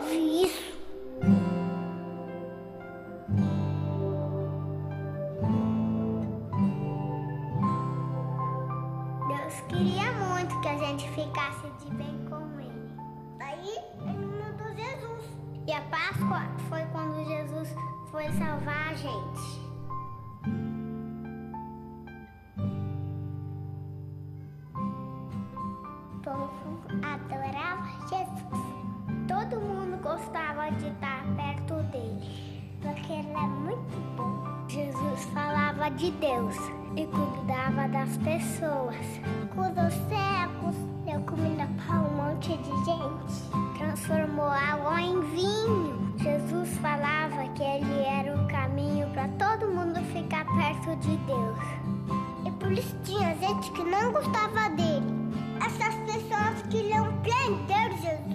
ouvi isso. Deus queria muito que a gente ficasse de bem com Ele. Daí Ele mandou Jesus. E a Páscoa foi quando Jesus foi salvar a gente. O povo adorava Jesus. Todo mundo gostava de estar perto dele, porque ele é muito bom. Jesus falava de Deus e cuidava das pessoas. Curou os cegos, deu comida para um monte de gente, transformou água em vinho. Jesus falava que ele era o caminho para todo mundo ficar perto de Deus. E por isso tinha gente que não gostava dele. Essas pessoas queriam prender Jesus.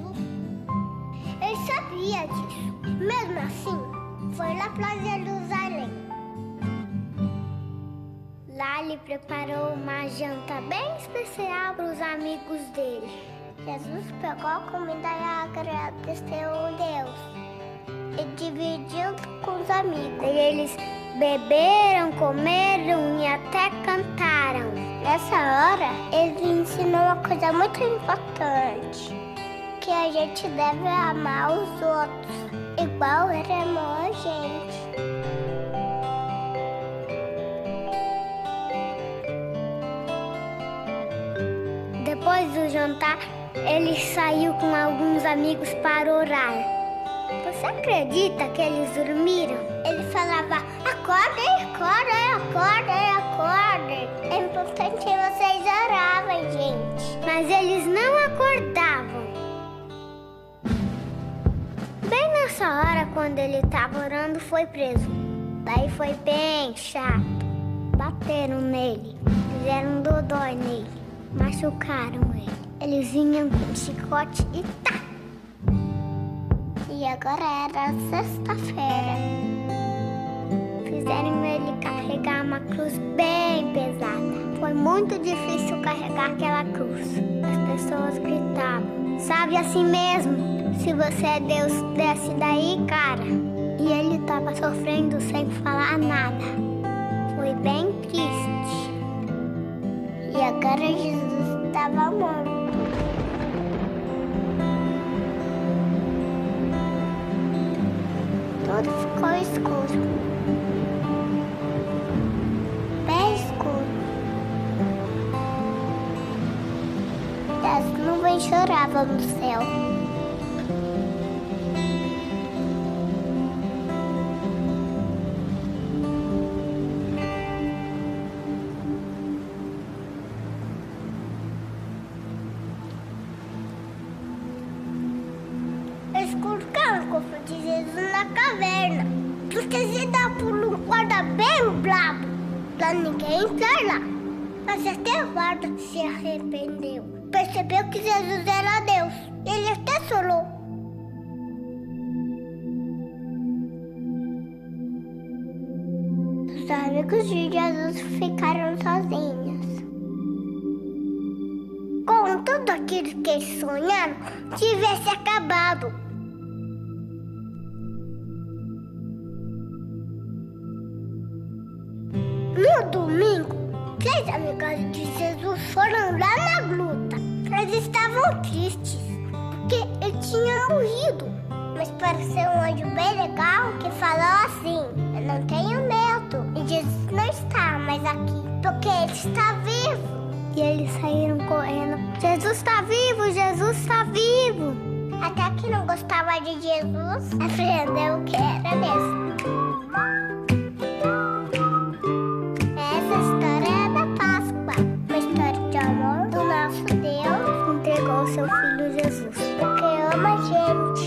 Ele sabia disso. Mesmo assim, foi lá para Jerusalém. Lá ele preparou uma janta bem especial para os amigos dele. Jesus pegou a comida e agradeceu a Deus e dividiu com os amigos. E eles beberam, comeram e até cantaram. Nessa hora, ele ensinou uma coisa muito importante, que a gente deve amar os outros, igual ele amou a gente. Depois do jantar, ele saiu com alguns amigos para orar. Você acredita que eles dormiram? Ele falava, acordem, acordem, acordem, acordem. É importante que vocês orarem, gente. Mas eles não acordavam. Bem nessa hora, quando ele estava orando, foi preso. Daí foi bem chato. Bateram nele, fizeram dodói nele, machucaram ele. Eles vinham com chicote e tá! E agora era sexta-feira. Fizeram ele carregar uma cruz bem pesada. Foi muito difícil carregar aquela cruz. As pessoas gritavam, sabe assim mesmo? Se você é Deus, desce daí, cara. E ele estava sofrendo sem falar nada. Foi bem triste. E agora Jesus estava morto. Tudo ficou escuro. Bem escuro. E as nuvens choravam no céu. Eles colocaram o corpo de Jesus na caverna, porque se dá por um guarda bem brabo, pra ninguém entrar lá. Mas até o guarda se arrependeu, percebeu que Jesus era Deus. Ele até chorou. Os amigos de Jesus ficaram sozinhos. Com tudo aquilo que eles sonharam, tivesse acabado. No domingo, 3 amigas de Jesus foram lá na gruta. Eles estavam tristes, porque ele tinha morrido. Mas pareceu um anjo bem legal que falou assim, eu não tenho medo. E Jesus não está mais aqui, porque ele está vivo. E eles saíram correndo. Jesus está vivo, Jesus está vivo. Até que não gostava de Jesus, aprendeu que era mesmo. Essa história é da Páscoa, uma história de amor do nosso Deus que entregou seu filho Jesus, porque ama a gente.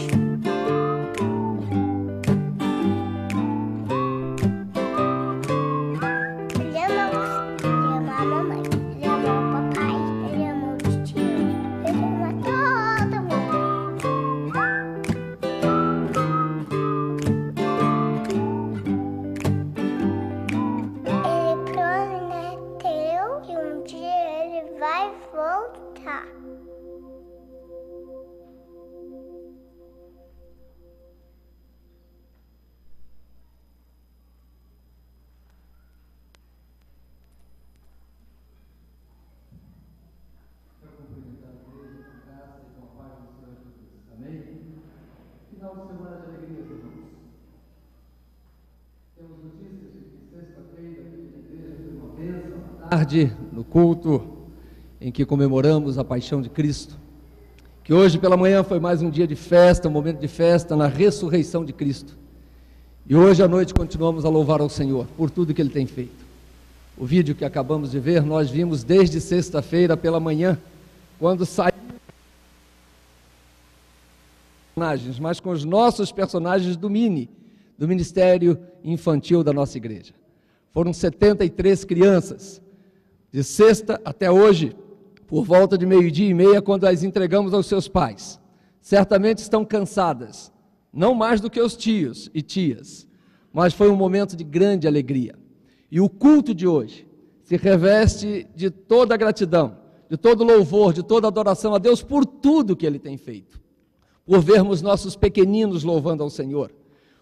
Ele ama você, ele ama a mamãe, ele ama o papai, ele ama o tio, ele ama todo mundo. Ele prometeu que um dia ele vai voltar. tarde, no culto em que comemoramos a paixão de Cristo, que hoje pela manhã foi mais um dia de festa, um momento de festa na ressurreição de Cristo, e hoje à noite continuamos a louvar ao Senhor por tudo que Ele tem feito. O vídeo que acabamos de ver, nós vimos desde sexta-feira pela manhã, quando saímos mas com os nossos personagens do Ministério Infantil da nossa igreja. Foram 73 crianças, de sexta até hoje, por volta de 12:30, quando as entregamos aos seus pais. Certamente estão cansadas, não mais do que os tios e tias, mas foi um momento de grande alegria. E o culto de hoje se reveste de toda a gratidão, de todo louvor, de toda adoração a Deus por tudo que Ele tem feito. Por vermos nossos pequeninos louvando ao Senhor,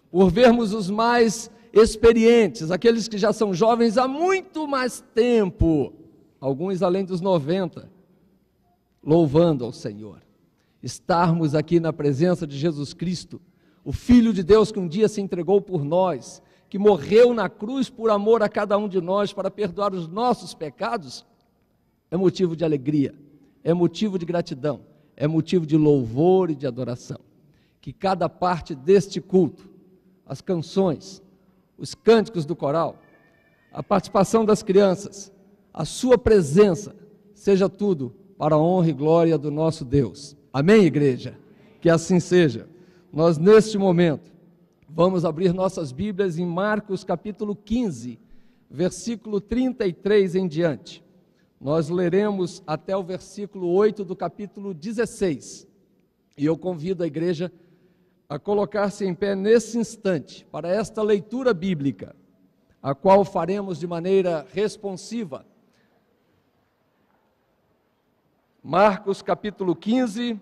por vermos os mais experientes, aqueles que já são jovens há muito mais tempo, alguns além dos 90, louvando ao Senhor. Estarmos aqui na presença de Jesus Cristo, o Filho de Deus que um dia se entregou por nós, que morreu na cruz por amor a cada um de nós para perdoar os nossos pecados, é motivo de alegria, é motivo de gratidão, é motivo de louvor e de adoração. Que cada parte deste culto, as canções, os cânticos do coral, a participação das crianças, a sua presença, seja tudo para a honra e glória do nosso Deus. Amém, igreja? Que assim seja. Nós, neste momento, vamos abrir nossas Bíblias em Marcos capítulo 15, versículo 33 em diante. Nós leremos até o versículo 8 do capítulo 16. E eu convido a igreja a colocar-se em pé nesse instante para esta leitura bíblica, a qual faremos de maneira responsiva. Marcos capítulo 15,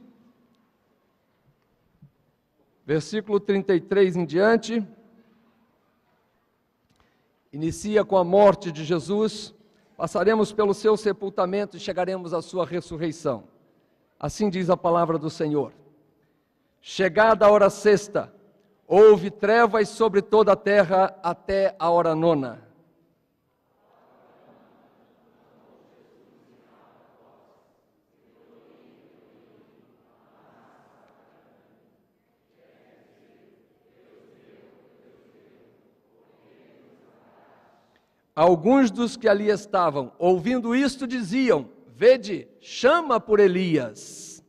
versículo 33 em diante, inicia com a morte de Jesus, passaremos pelo seu sepultamento e chegaremos à sua ressurreição. Assim diz a palavra do Senhor. Chegada a hora sexta, houve trevas sobre toda a terra até a hora nona. Alguns dos que ali estavam, ouvindo isto, diziam: vede, chama por Elias.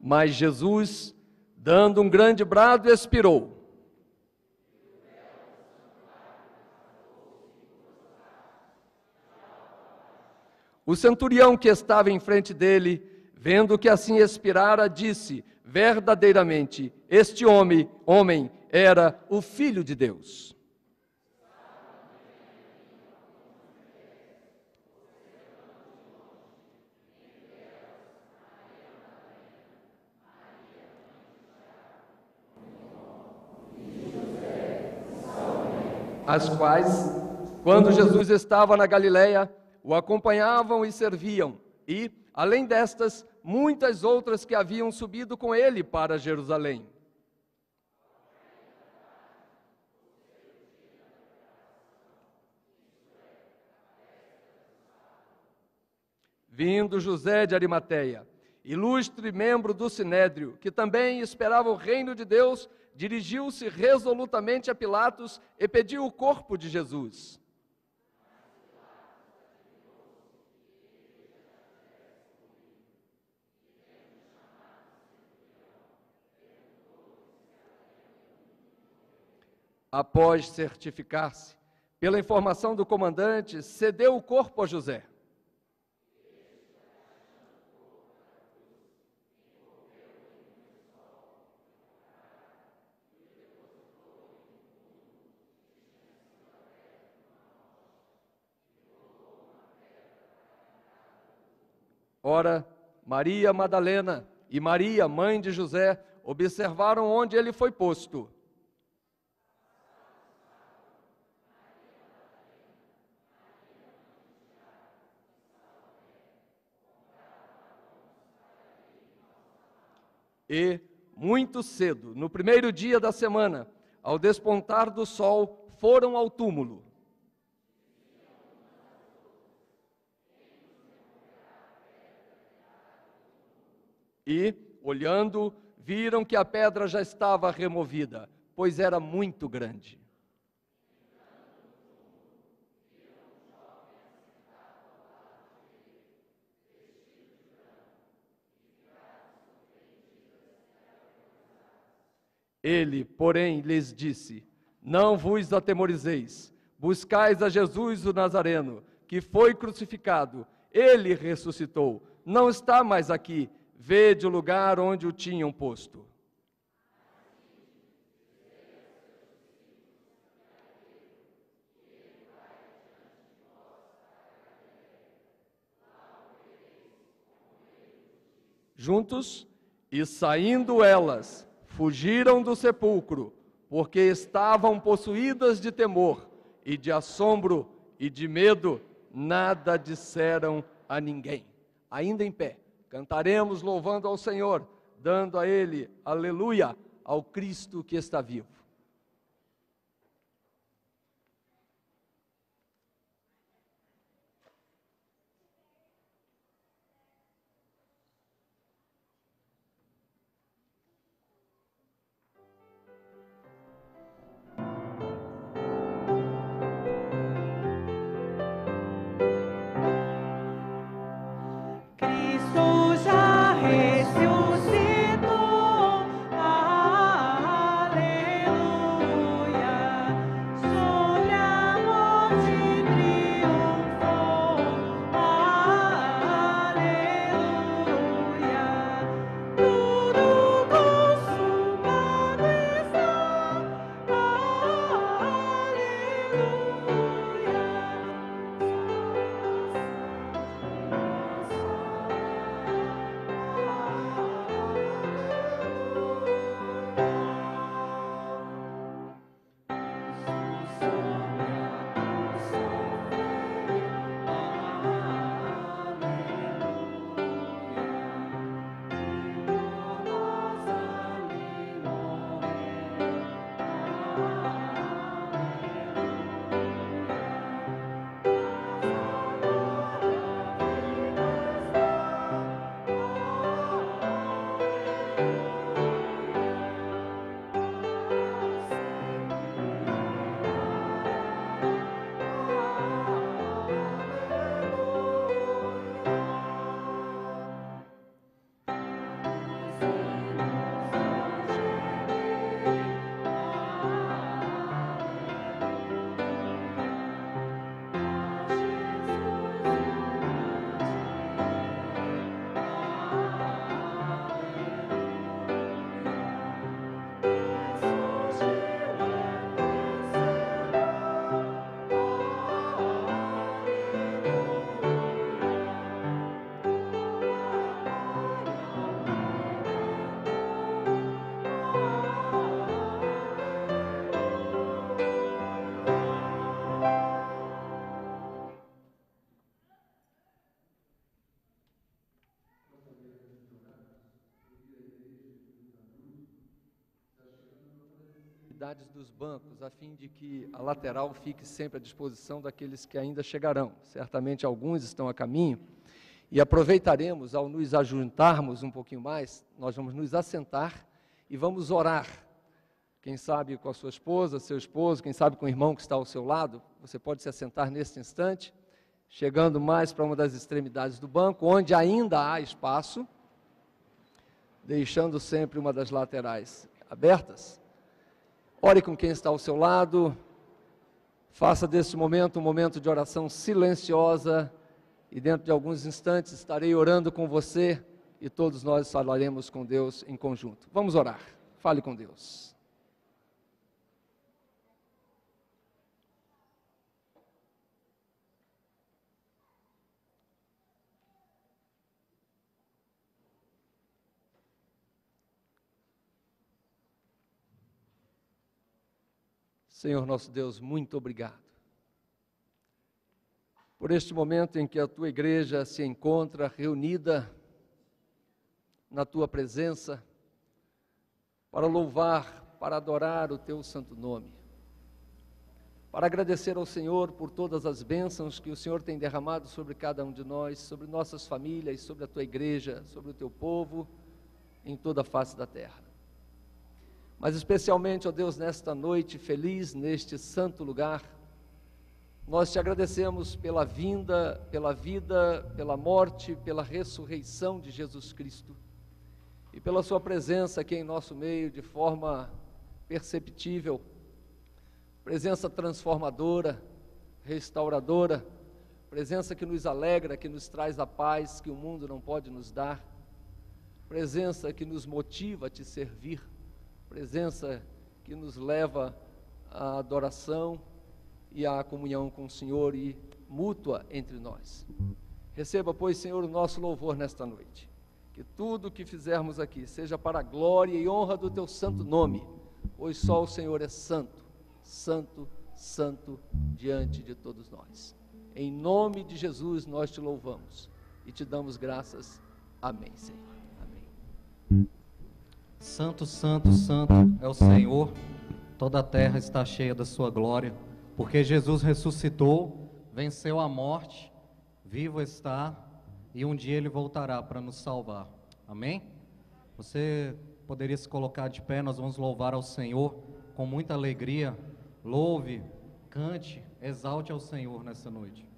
Mas Jesus, dando um grande brado, expirou. O centurião que estava em frente dele, vendo que assim expirara, disse: verdadeiramente, este homem era o Filho de Deus. As quais, quando Jesus estava na Galileia, o acompanhavam e serviam, e, além destas, muitas outras que haviam subido com ele para Jerusalém. Vindo José de Arimateia, ilustre membro do Sinédrio, que também esperava o reino de Deus, dirigiu-se resolutamente a Pilatos e pediu o corpo de Jesus. Após certificar-se, pela informação do comandante, cedeu o corpo a José. Ora, Maria Madalena e Maria, mãe de José, observaram onde ele foi posto. E, muito cedo, no primeiro dia da semana, ao despontar do sol, foram ao túmulo. E, olhando, viram que a pedra já estava removida, pois era muito grande. Ele, porém, lhes disse: não vos atemorizeis, buscais a Jesus o Nazareno, que foi crucificado. Ele ressuscitou, não está mais aqui. Vede o lugar onde o tinham posto. Juntos, e saindo elas, fugiram do sepulcro, porque estavam possuídas de temor e de assombro e de medo, nada disseram a ninguém. Ainda em pé, cantaremos louvando ao Senhor, dando a Ele, aleluia, ao Cristo que está vivo. Dos bancos, a fim de que a lateral fique sempre à disposição daqueles que ainda chegarão. Certamente alguns estão a caminho, e aproveitaremos, ao nos ajuntarmos um pouquinho mais, nós vamos nos assentar e vamos orar. Quem sabe com a sua esposa, seu esposo, quem sabe com o irmão que está ao seu lado, você pode se assentar neste instante, chegando mais para uma das extremidades do banco, onde ainda há espaço, deixando sempre uma das laterais abertas. Ore com quem está ao seu lado, faça desse momento um momento de oração silenciosa, e dentro de alguns instantes estarei orando com você, e todos nós falaremos com Deus em conjunto. Vamos orar, fale com Deus. Senhor nosso Deus, muito obrigado por este momento em que a Tua igreja se encontra reunida na Tua presença, para louvar, para adorar o teu santo nome, para agradecer ao Senhor por todas as bênçãos que o Senhor tem derramado sobre cada um de nós, sobre nossas famílias, sobre a tua igreja, sobre o teu povo, em toda a face da terra. Mas especialmente, ó Deus, nesta noite feliz, neste santo lugar, nós te agradecemos pela vinda, pela vida, pela morte, pela ressurreição de Jesus Cristo e pela sua presença aqui em nosso meio de forma perceptível, presença transformadora, restauradora, presença que nos alegra, que nos traz a paz que o mundo não pode nos dar, presença que nos motiva a te servir, presença que nos leva à adoração e à comunhão com o Senhor e mútua entre nós. Receba, pois, Senhor, o nosso louvor nesta noite. Que tudo o que fizermos aqui seja para a glória e honra do teu santo nome, pois só o Senhor é santo, santo, santo diante de todos nós. Em nome de Jesus nós te louvamos e te damos graças. Amém, Senhor. Amém. Santo, santo, santo é o Senhor, toda a terra está cheia da sua glória, porque Jesus ressuscitou, venceu a morte, vivo está, e um dia Ele voltará para nos salvar. Amém? Você poderia se colocar de pé, nós vamos louvar ao Senhor com muita alegria. Louve, cante, exalte ao Senhor nessa noite.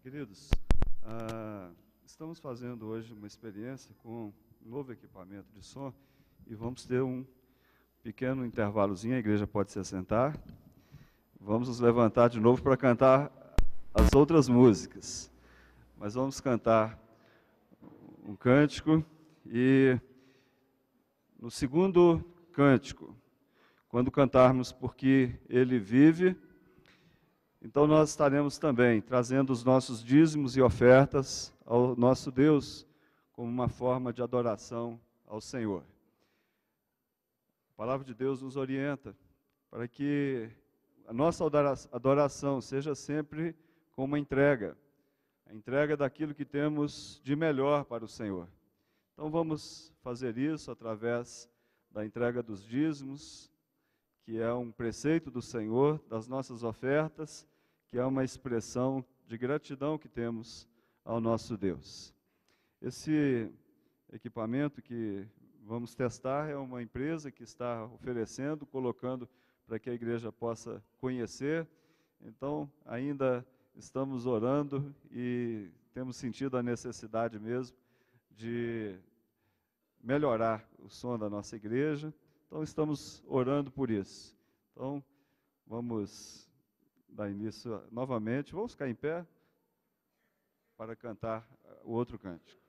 Queridos, estamos fazendo hoje uma experiência com um novo equipamento de som e vamos ter um pequeno intervalozinho, a igreja pode se assentar. Vamos nos levantar de novo para cantar as outras músicas. Mas vamos cantar um cântico e no segundo cântico, quando cantarmos Porque Ele Vive, então nós estaremos também trazendo os nossos dízimos e ofertas ao nosso Deus como uma forma de adoração ao Senhor. A palavra de Deus nos orienta para que a nossa adoração seja sempre com uma entrega, a entrega daquilo que temos de melhor para o Senhor. Então vamos fazer isso através da entrega dos dízimos, que é um preceito do Senhor, das nossas ofertas, que é uma expressão de gratidão que temos ao nosso Deus. Esse equipamento que vamos testar é uma empresa que está oferecendo, colocando para que a igreja possa conhecer. Então, ainda estamos orando e temos sentido a necessidade mesmo de melhorar o som da nossa igreja. Então, estamos orando por isso. Então, vamos dar início novamente. Vamos ficar em pé para cantar o outro cântico.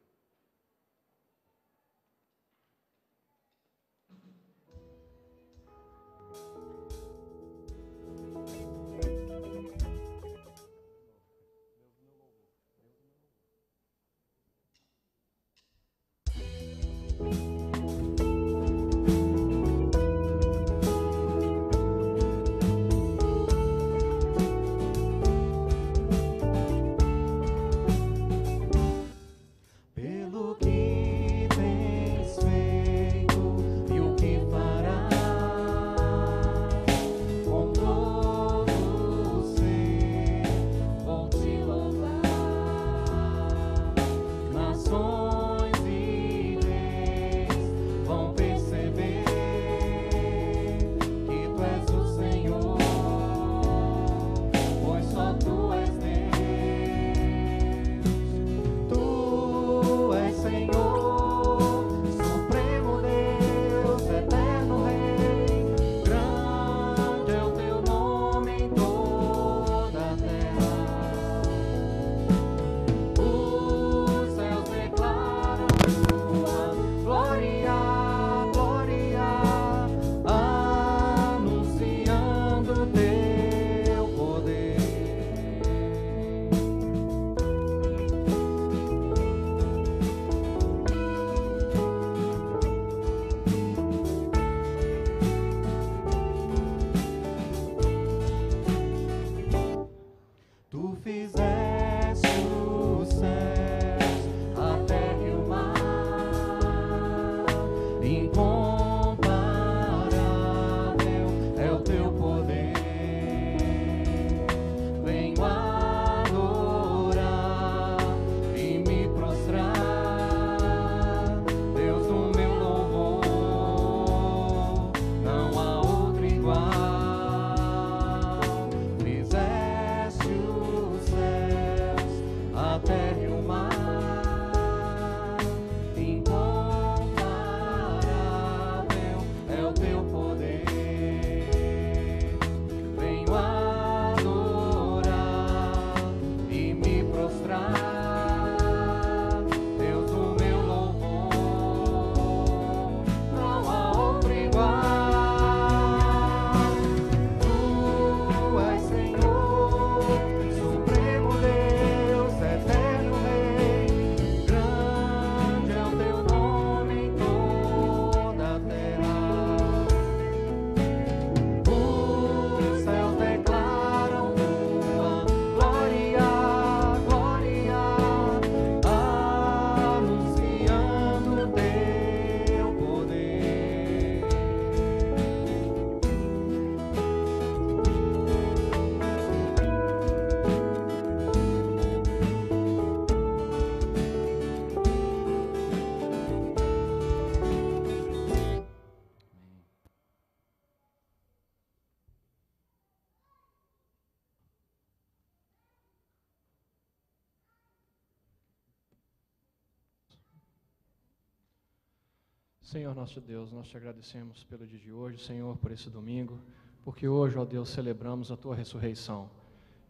Senhor nosso Deus, nós te agradecemos pelo dia de hoje, Senhor, por esse domingo, porque hoje, ó Deus, celebramos a Tua ressurreição.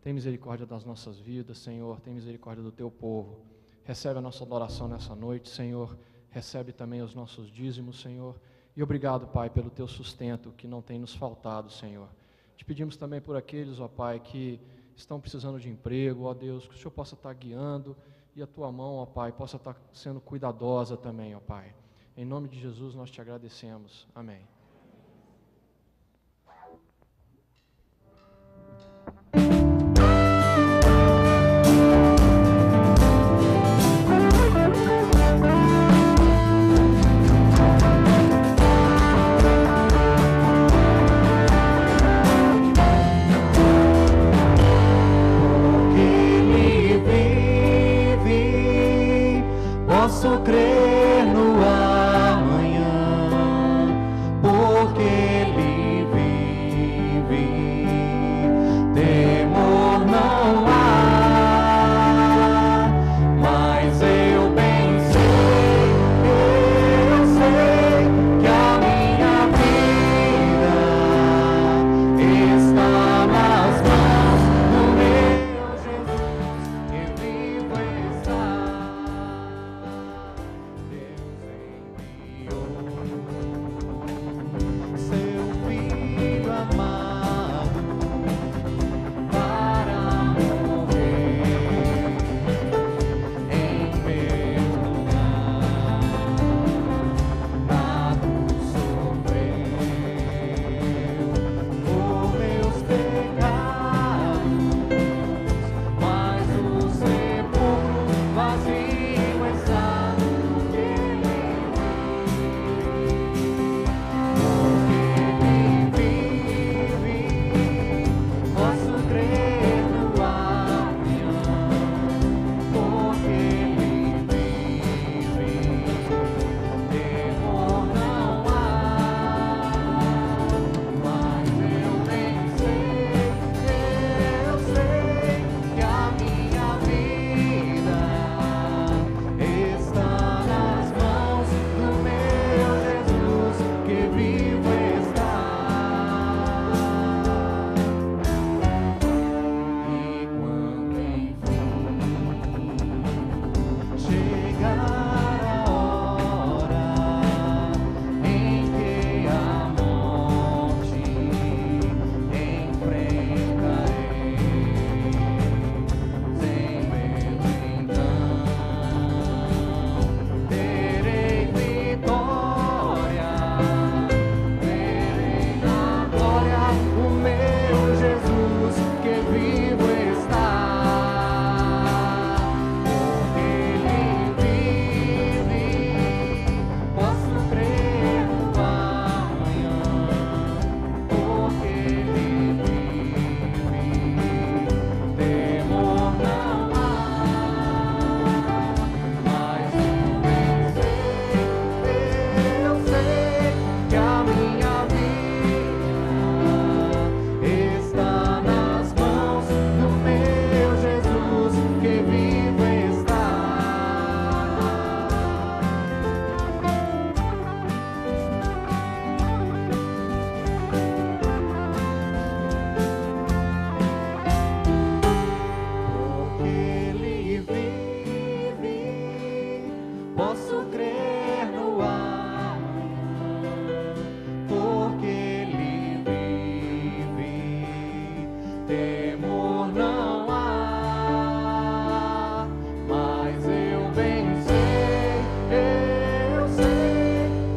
Tem misericórdia das nossas vidas, Senhor, tem misericórdia do Teu povo. Recebe a nossa adoração nessa noite, Senhor, recebe também os nossos dízimos, Senhor, e obrigado, Pai, pelo Teu sustento que não tem nos faltado, Senhor. Te pedimos também por aqueles, ó Pai, que estão precisando de emprego, ó Deus, que o Senhor possa estar guiando e a Tua mão, ó Pai, possa estar sendo cuidadosa também, ó Pai. Em nome de Jesus nós Te agradecemos. Amém. Posso crer no amanhã, porque Ele vive. Temor não há, mas eu bem sei, eu sei que a minha vida está nas mãos do meu Jesus, que vivo está. Seu Filho amado para morrer em meu lugar, na cruz sofreu por meus pecados, mas o sepulcro vazio está. Posso crer no amanhã, porque Ele vive. Temor não há, mas eu bem sei que a minha vida está nas mãos do meu Jesus, que vivo está. E quando enfim chegar a hora em que a morte enfrentarei, sem medo então terei vitória, verei na glória o meu Jesus, que vivo está. Porque Ele vive, posso crer no amanhã, porque Ele vive. Temor não há, mas eu sei que a minha vida está nas mãos do meu Jesus, que vivo está. Porque Ele vive, posso crer no amanhã, porque Ele vive. Temor não há, mas eu bem sei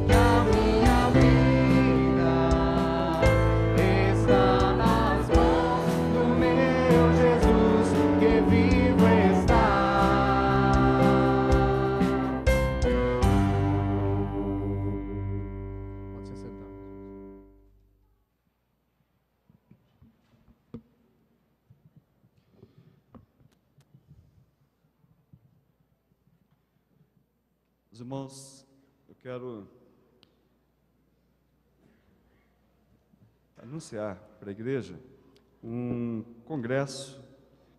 que a minha vida está nas mãos do meu Jesus, que vivo está. Pode se sentar. Os irmãos, eu quero anunciar para a igreja um congresso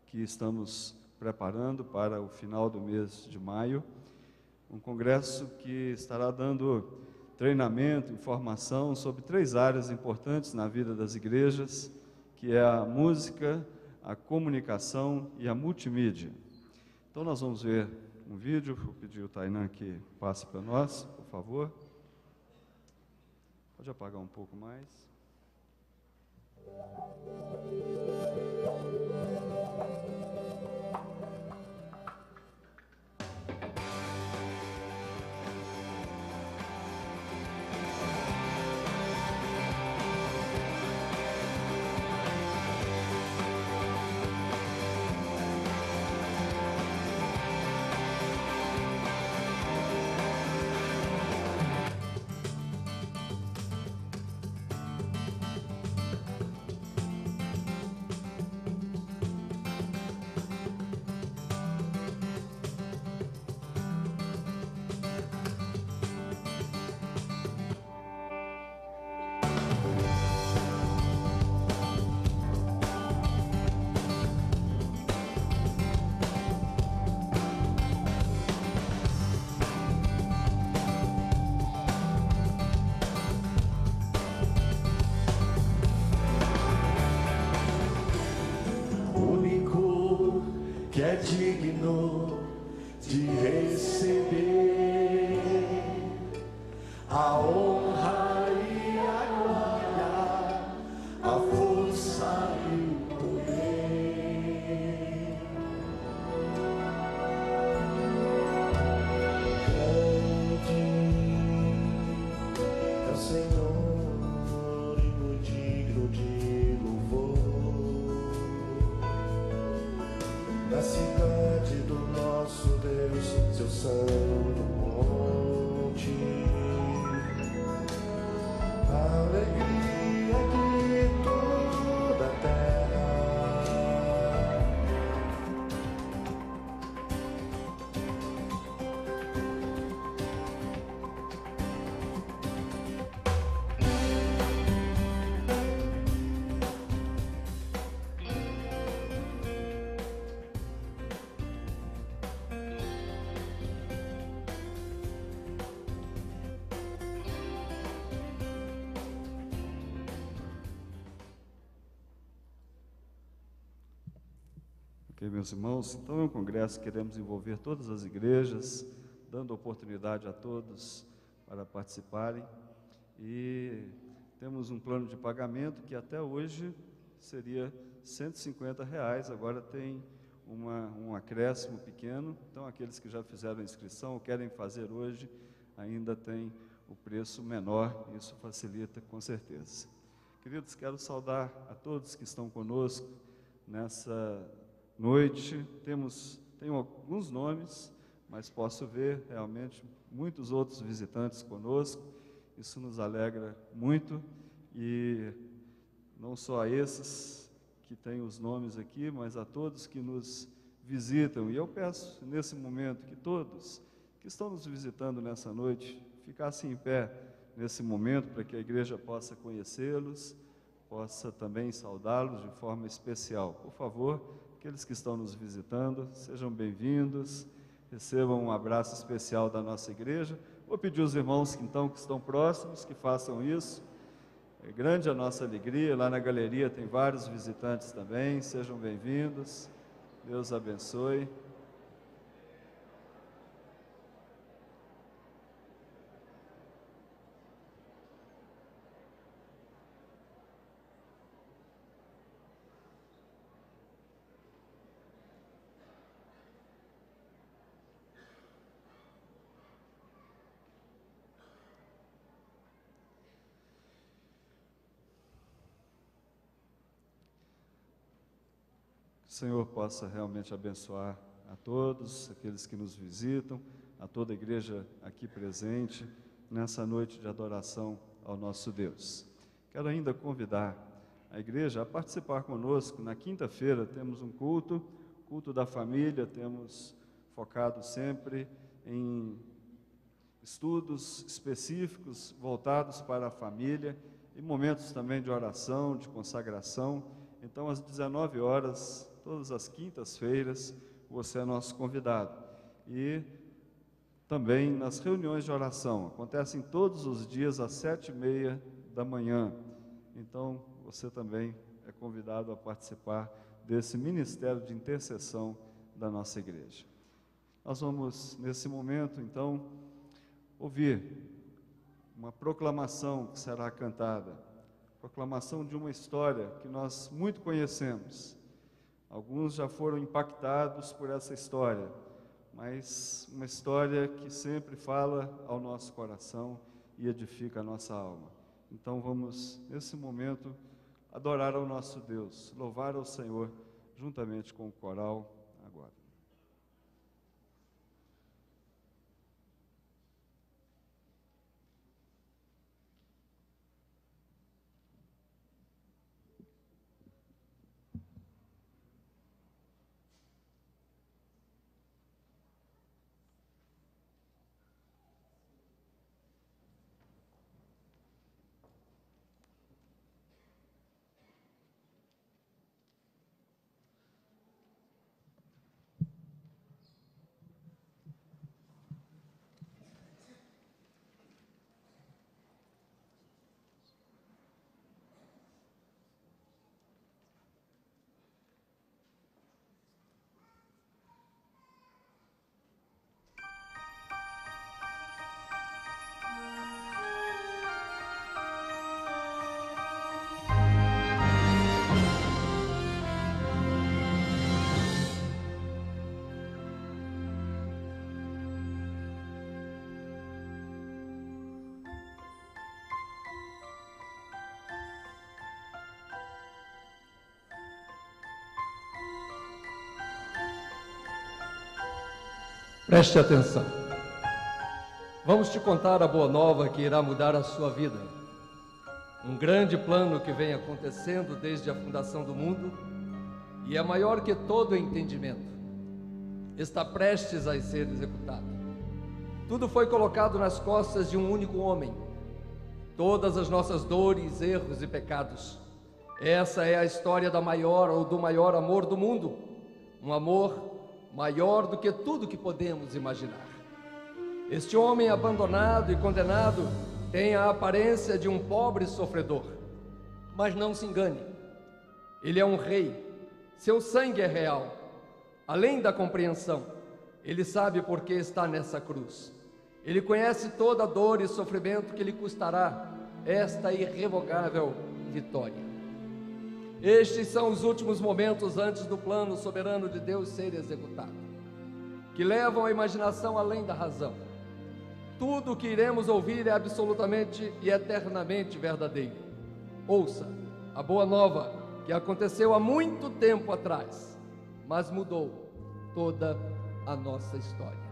que estamos preparando para o final do mês de maio, um congresso que estará dando treinamento, informação sobre 3 áreas importantes na vida das igrejas, que é a música, a comunicação e a multimídia. Então nós vamos ver um vídeo, vou pedir o Tainan que passe para nós, por favor. Pode apagar um pouco mais. Que é digno de receber a honra e a glória, a força e o poder. Cante ao Senhor e muito digno de louvor. Na cidade do nosso Deus, seu santo monte, a alegria de toda a terra. Ok, meus irmãos, então é um congresso que queremos envolver todas as igrejas, dando oportunidade a todos para participarem, e temos um plano de pagamento que até hoje seria R$ 150, agora tem um acréscimo pequeno, então aqueles que já fizeram a inscrição ou querem fazer hoje, ainda tem o preço menor, isso facilita com certeza. Queridos, quero saudar a todos que estão conosco nessa noite. Tenho alguns nomes, mas posso ver realmente muitos outros visitantes conosco. Isso nos alegra muito, e não só a esses que têm os nomes aqui, mas a todos que nos visitam. E eu peço nesse momento que todos que estão nos visitando nessa noite ficassem em pé nesse momento, para que a igreja possa conhecê-los, possa também saudá-los de forma especial. Por favor, aqueles que estão nos visitando, sejam bem-vindos, recebam um abraço especial da nossa igreja. Vou pedir aos irmãos que estão próximos, que façam isso. É grande a nossa alegria, lá na galeria tem vários visitantes também, sejam bem-vindos, Deus abençoe. Que o Senhor possa realmente abençoar a todos, aqueles que nos visitam, a toda a igreja aqui presente, nessa noite de adoração ao nosso Deus. Quero ainda convidar a igreja a participar conosco. Na quinta-feira temos um culto da família, temos focado sempre em estudos específicos voltados para a família e momentos também de oração, de consagração. Então, às 19 horas, todas as quintas-feiras, você é nosso convidado. E também nas reuniões de oração, acontecem todos os dias às 7h30 da manhã. Então, você também é convidado a participar desse ministério de intercessão da nossa igreja. Nós vamos, nesse momento, então, ouvir uma proclamação que será cantada, proclamação de uma história que nós muito conhecemos. Alguns já foram impactados por essa história, mas uma história que sempre fala ao nosso coração e edifica a nossa alma. Então vamos, nesse momento, adorar ao nosso Deus, louvar ao Senhor, juntamente com o coral, agora. Preste atenção. Vamos te contar a boa nova que irá mudar a sua vida. Um grande plano que vem acontecendo desde a fundação do mundo e é maior que todo entendimento. Está prestes a ser executado. Tudo foi colocado nas costas de um único homem. Todas as nossas dores, erros e pecados. Essa é a história da maior ou do maior amor do mundo. Um amor maior do que tudo que podemos imaginar. Este homem abandonado e condenado tem a aparência de um pobre sofredor, mas não se engane, ele é um rei, seu sangue é real, além da compreensão, ele sabe por que está nessa cruz, ele conhece toda a dor e sofrimento que lhe custará esta irrevogável vitória. Estes são os últimos momentos antes do plano soberano de Deus ser executado, que levam a imaginação além da razão. Tudo o que iremos ouvir é absolutamente e eternamente verdadeiro. Ouça a boa nova que aconteceu há muito tempo atrás, mas mudou toda a nossa história.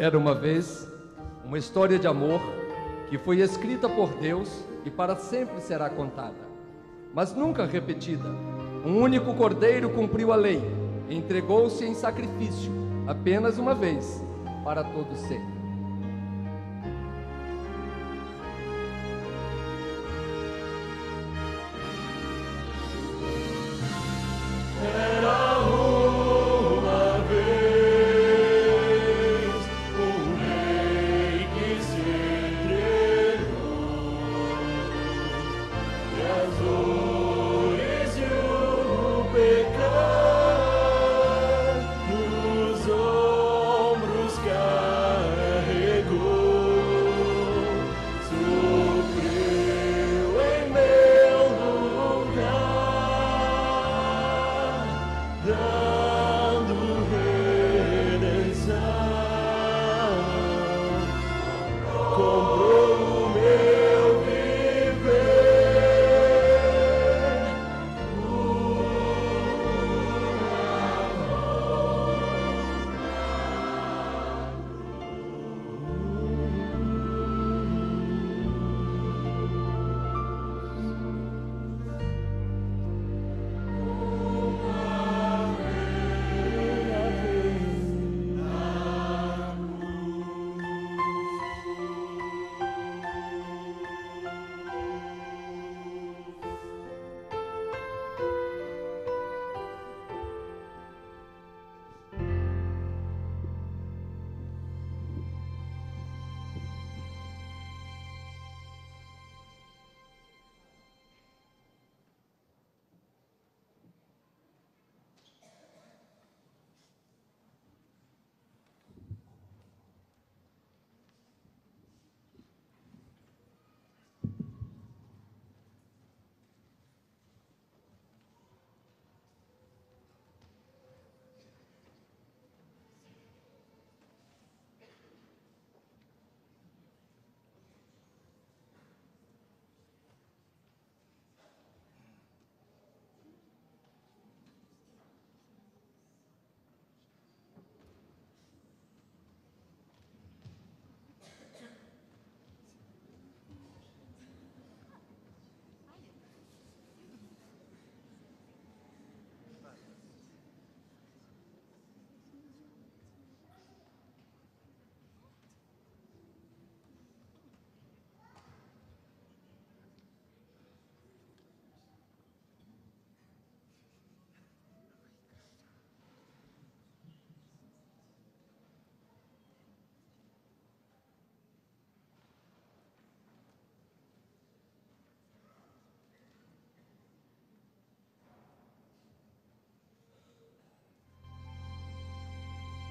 Era uma vez uma história de amor que foi escrita por Deus e para sempre será contada, mas nunca repetida. Um único cordeiro cumpriu a lei, entregou-se em sacrifício apenas uma vez, para todo sempre. Era dando redenção. Comprou o meu viver.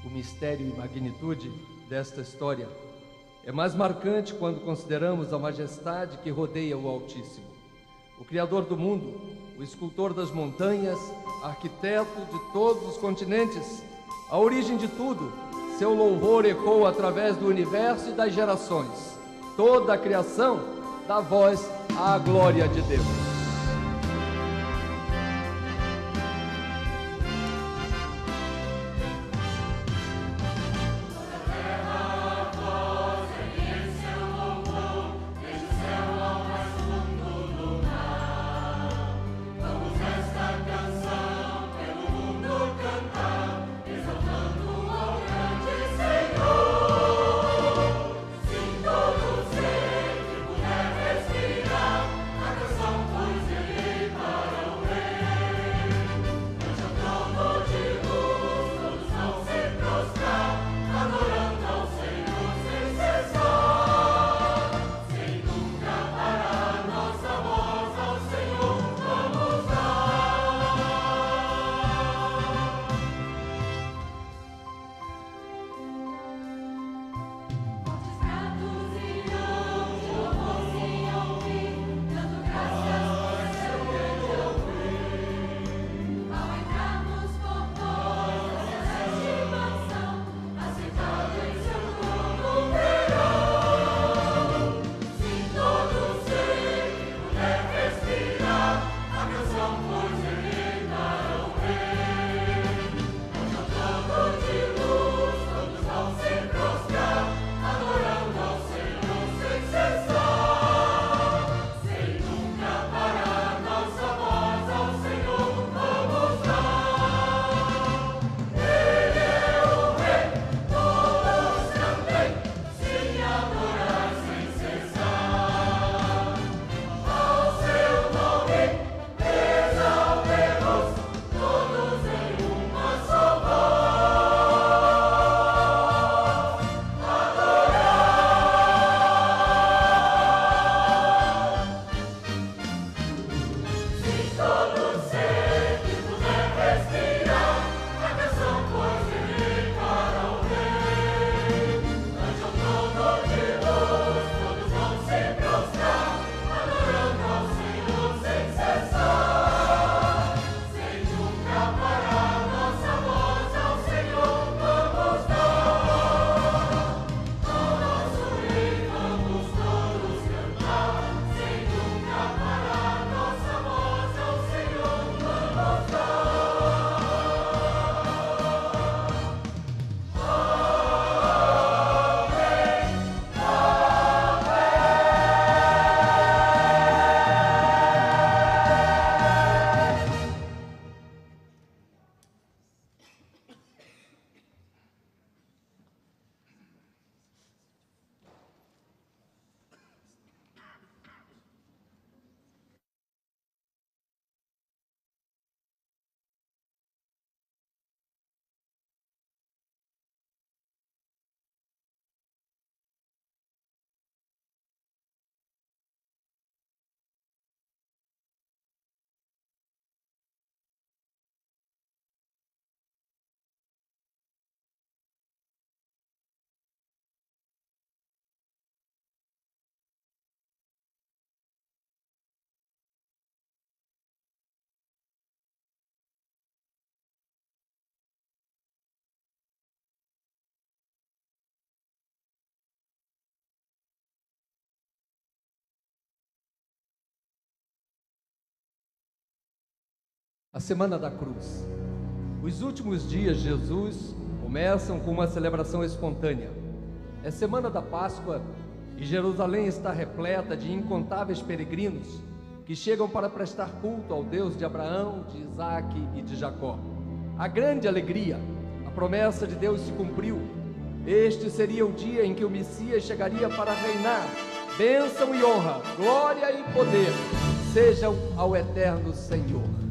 O mistério e magnitude desta história é mais marcante quando consideramos a majestade que rodeia o Altíssimo. O Criador do mundo, o escultor das montanhas, arquiteto de todos os continentes, a origem de tudo, seu louvor ecoa através do universo e das gerações. Toda a criação dá voz à glória de Deus. A canção A Semana da Cruz. Os últimos dias de Jesus começam com uma celebração espontânea. É Semana da Páscoa e Jerusalém está repleta de incontáveis peregrinos que chegam para prestar culto ao Deus de Abraão, de Isaque e de Jacó. A grande alegria, a promessa de Deus se cumpriu. Este seria o dia em que o Messias chegaria para reinar. Bênção e honra, glória e poder sejam ao eterno Senhor.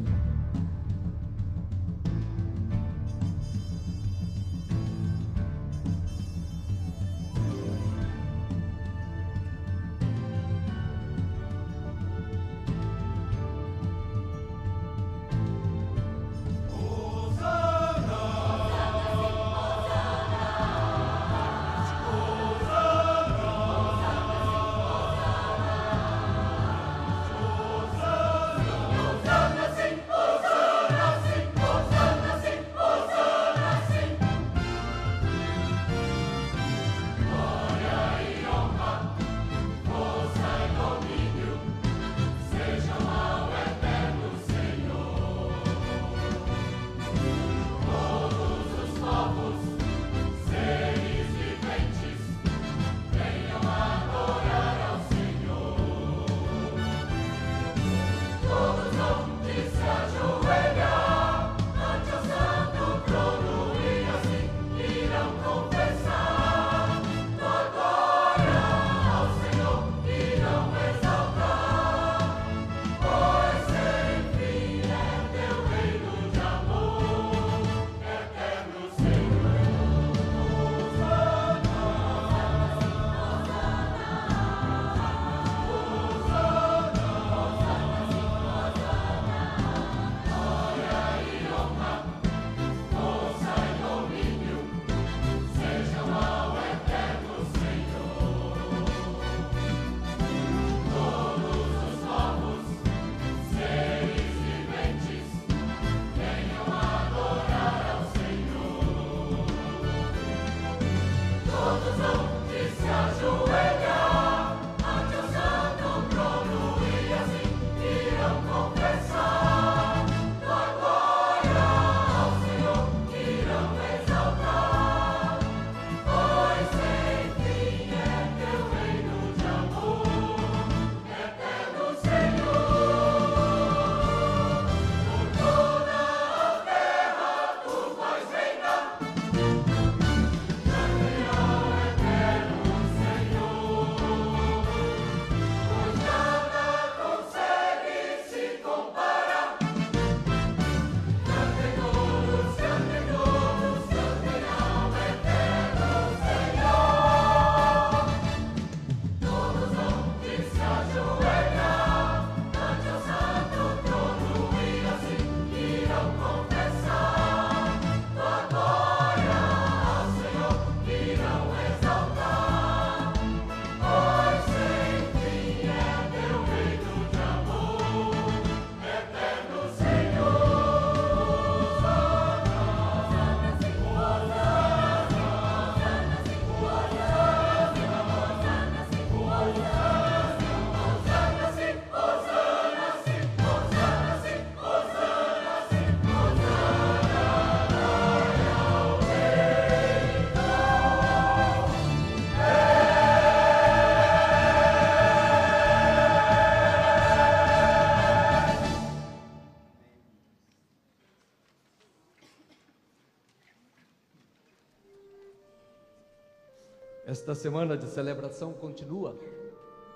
Esta semana de celebração continua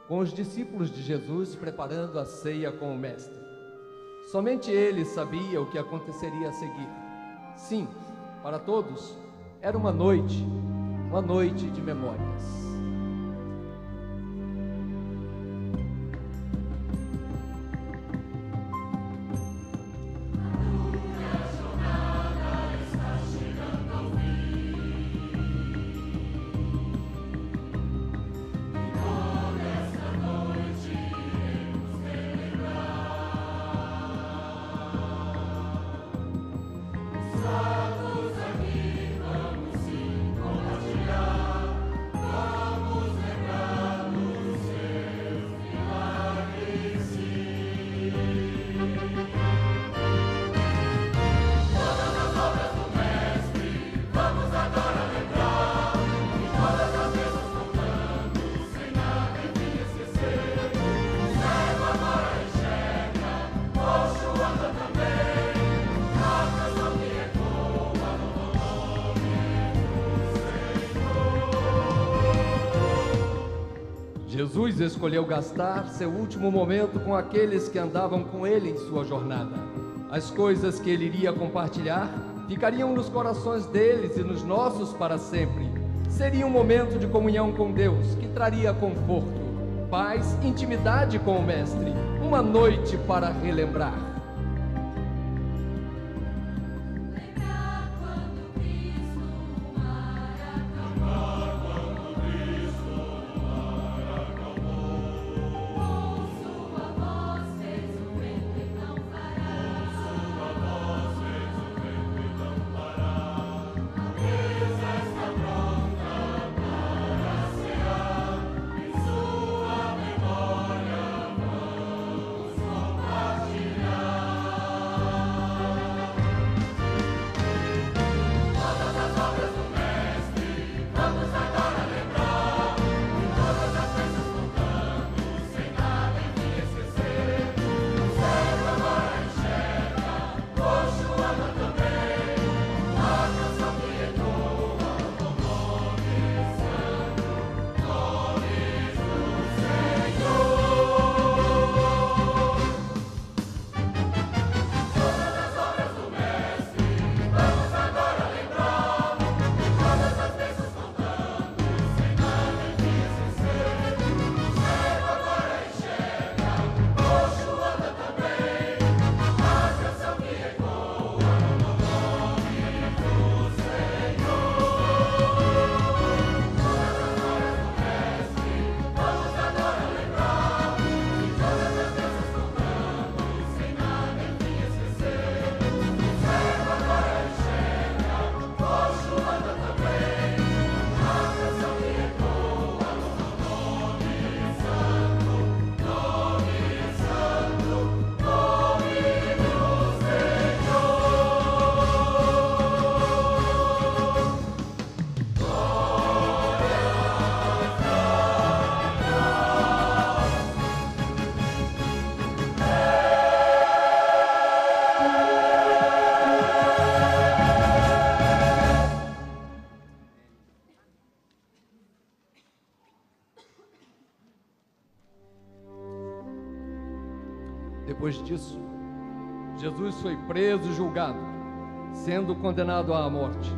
com os discípulos de Jesus preparando a ceia com o Mestre. Somente ele sabia o que aconteceria a seguir. Sim, para todos, era uma noite de memórias. Vamos compartilhar. Jesus escolheu gastar seu último momento com aqueles que andavam com ele em sua jornada. As coisas que ele iria compartilhar ficariam nos corações deles e nos nossos para sempre. Seria um momento de comunhão com Deus que traria conforto, paz, intimidade com o Mestre, uma noite para relembrar. Depois disso, Jesus foi preso e julgado, sendo condenado à morte.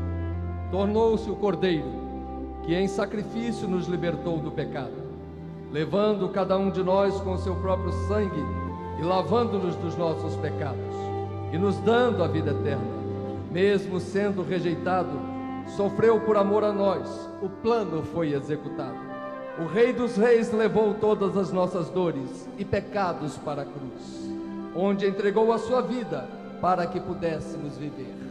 Tornou-se o Cordeiro, que em sacrifício nos libertou do pecado, levando cada um de nós com o seu próprio sangue e lavando-nos dos nossos pecados, e nos dando a vida eterna. Mesmo sendo rejeitado, sofreu por amor a nós, o plano foi executado. O Rei dos Reis levou todas as nossas dores e pecados para a cruz, onde entregou a sua vida para que pudéssemos viver.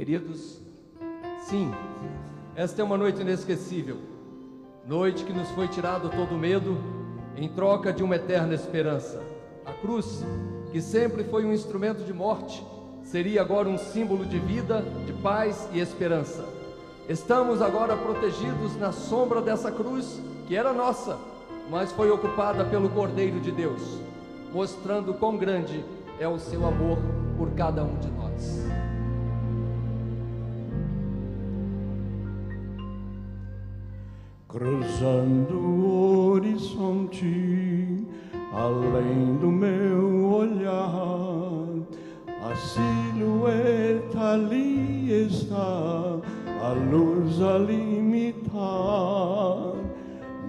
Queridos, sim, esta é uma noite inesquecível, noite que nos foi tirado todo o medo em troca de uma eterna esperança. A cruz, que sempre foi um instrumento de morte, seria agora um símbolo de vida, de paz e esperança. Estamos agora protegidos na sombra dessa cruz, que era nossa, mas foi ocupada pelo Cordeiro de Deus, mostrando quão grande é o seu amor por cada um de nós. Cruzando o horizonte, além do meu olhar, a silhueta ali está, a luz a limitar.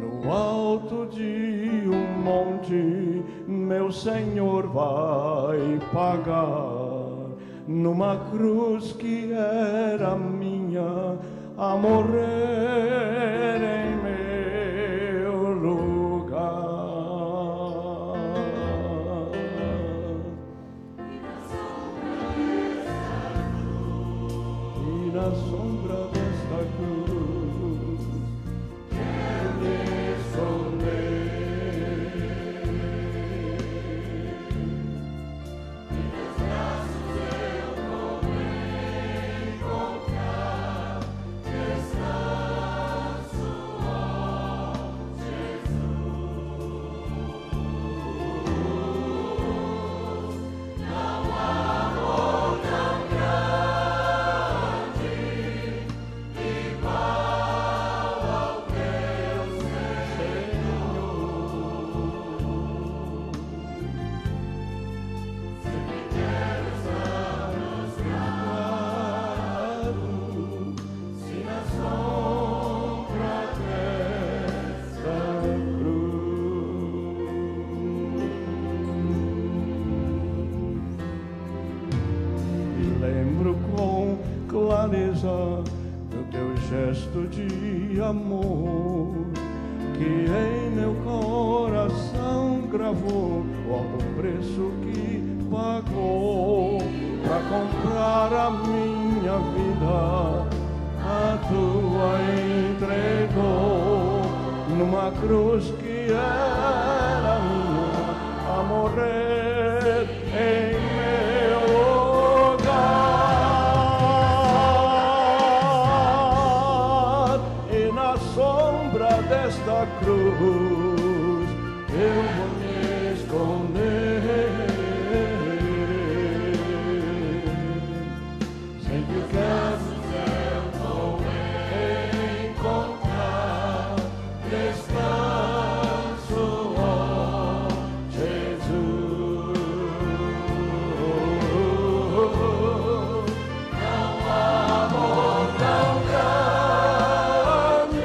No alto de um monte, meu Senhor vai pagar, numa cruz que era minha, a morrer em meu lugar. E na sombra desta cruz, quero me esconder. E nos braços eu vou encontrar descanso, ó Jesus. Não há amor tão grande igual ao teu Senhor. Sempre quero estar nos braços, se na sombra desta cruz. Me lembro com clareza do teu gesto de amor, que em meu coração gravou o alto preço que pagou pra comprar a minha vida. A tua entregou numa cruz que era minha, a morrer em meu lugar. E na sombra desta cruz eu vou me esconder. Sempre quero encontrar descanso, ó Jesus. Não há amor tão grande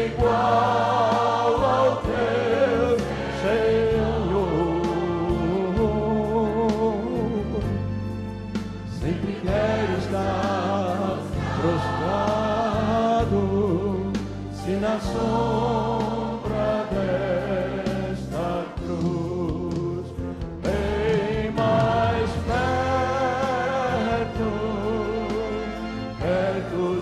igual ao teu Senhor. Sempre quero estar prostrado, se na sombra desta cruz, bem mais perto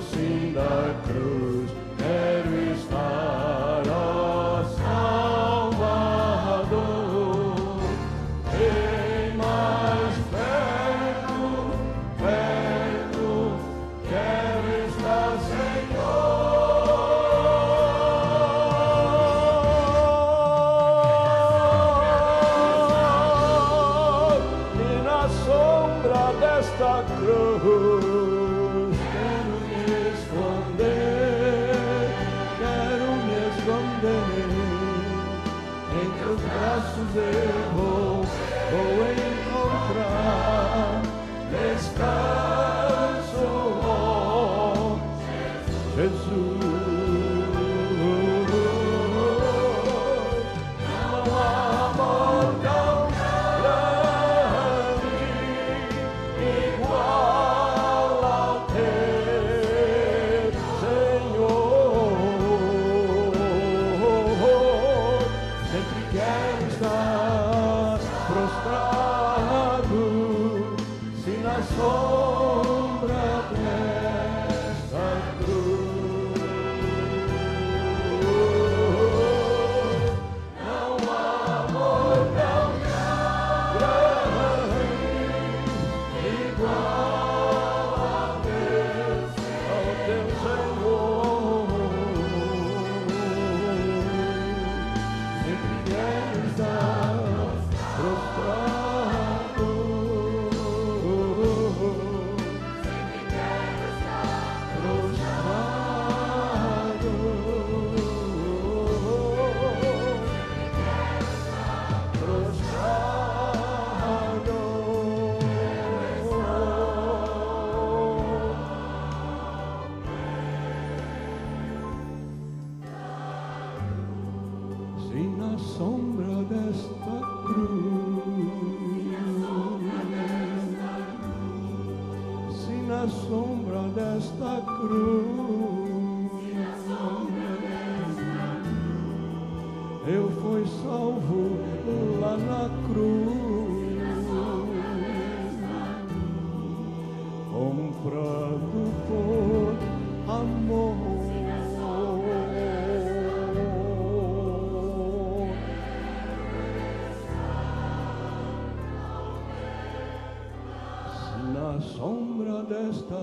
sim da cruz, quero estar, ó Salvador. Bem mais perto, quero estar, Senhor. E na sombra desta cruz quero me esconder. Em teus braços eu vou encontrar descanso, ó Jesus. Não há amor tão grande igual ao teu Senhor. Sempre quero estar prostrado, se na sombra sombra desta cruz, se na sombra desta cruz eu fui salvo lá na cruz, comprado por amor. Na sombra desta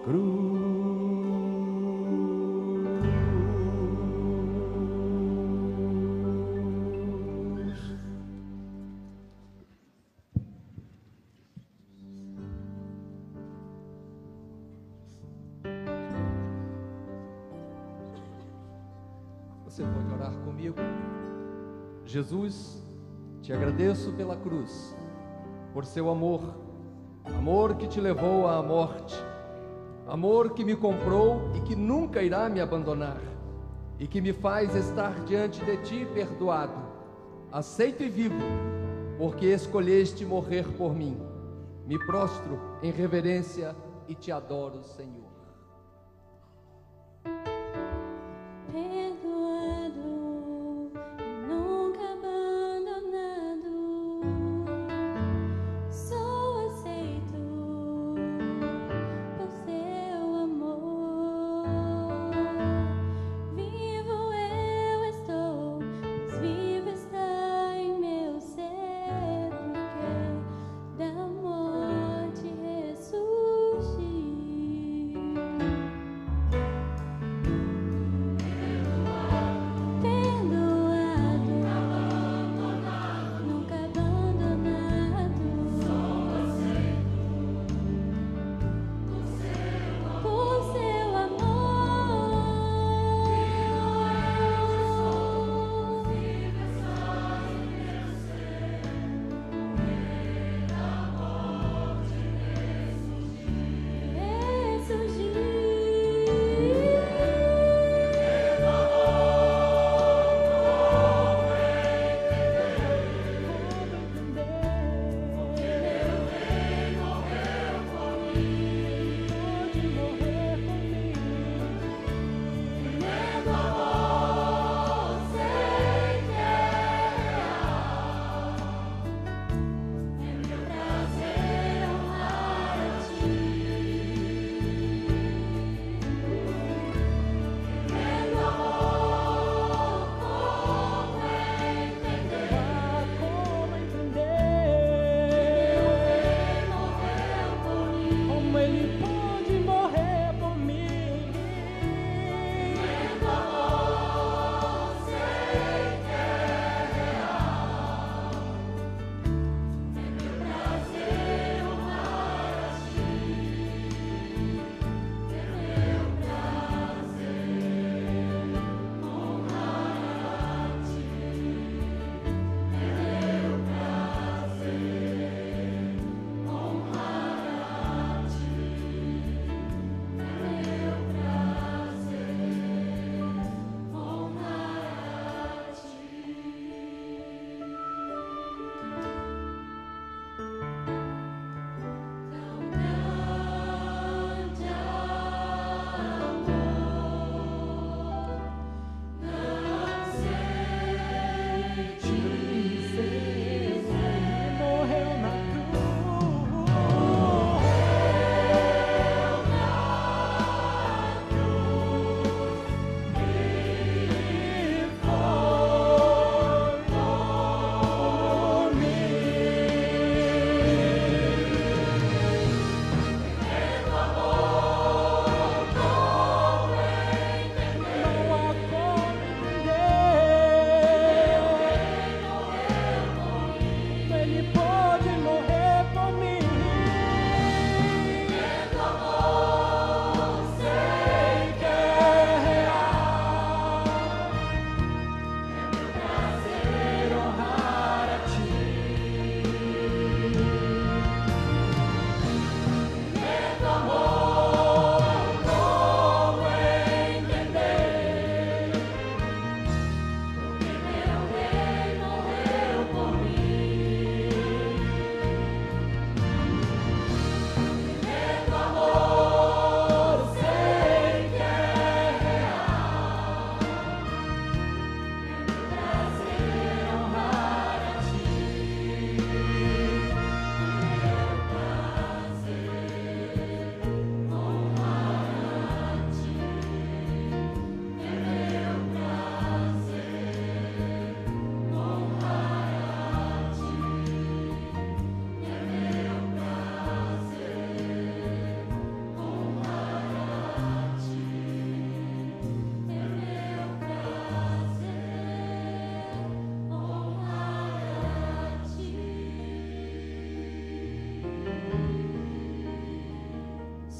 cruz. Você pode orar comigo? Jesus, te agradeço pela cruz, por seu amor, amor que te levou à morte, amor que me comprou e que nunca irá me abandonar, e que me faz estar diante de ti perdoado, aceito e vivo, porque escolheste morrer por mim. Me prostro em reverência e te adoro, Senhor. Da morte ressurgir.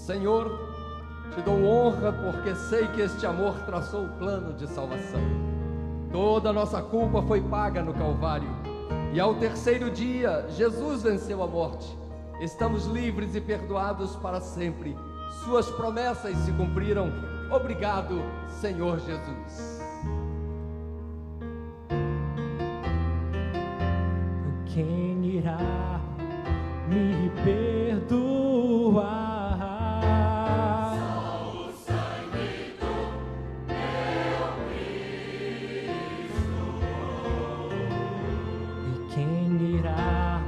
Senhor, te dou honra porque sei que este amor traçou o plano de salvação. Toda a nossa culpa foi paga no Calvário. E ao terceiro dia, Jesus venceu a morte. Estamos livres e perdoados para sempre. Suas promessas se cumpriram. Obrigado, Senhor Jesus. Quem irá me perdoar? Só o sangue do meu Cristo. E quem irá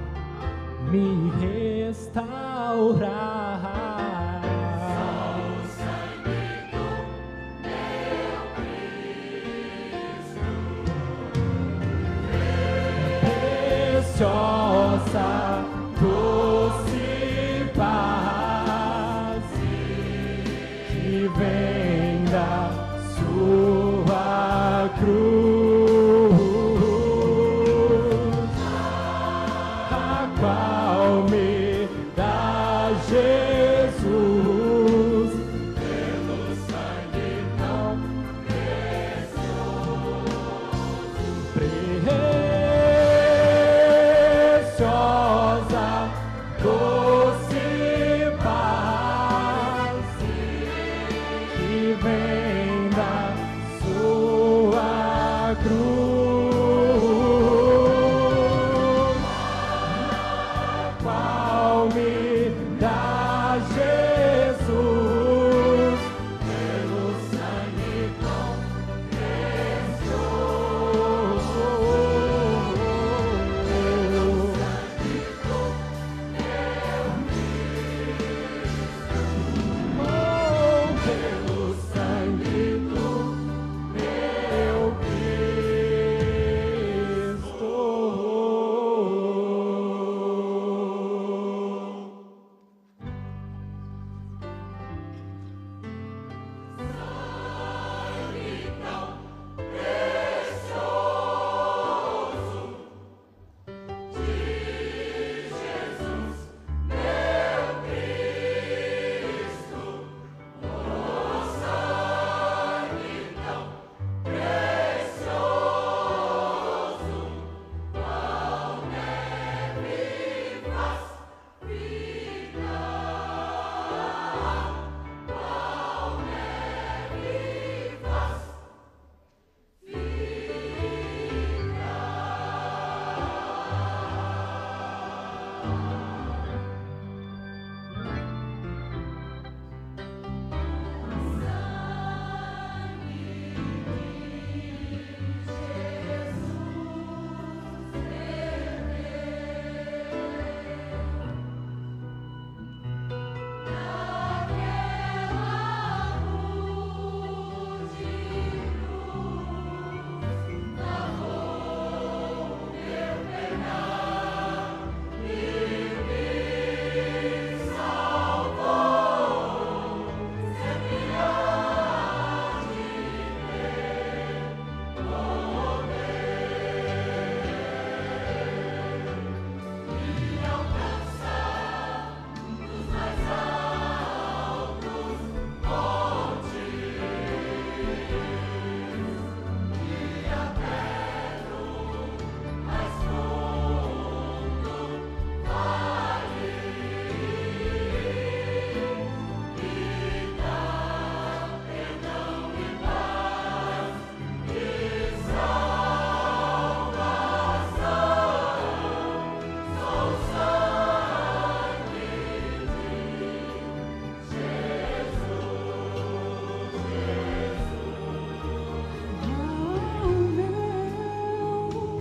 me restaurar? Só o sangue do meu Cristo. Preciosa, doce paz que vem da sua cruz, a qual me dá Jesus pelo sangue tão preciosa, doce paz que vem da sua cruz, qual me dá Jesus pelo sangue tão precioso. Oh, pelo sangue do meu Cristo.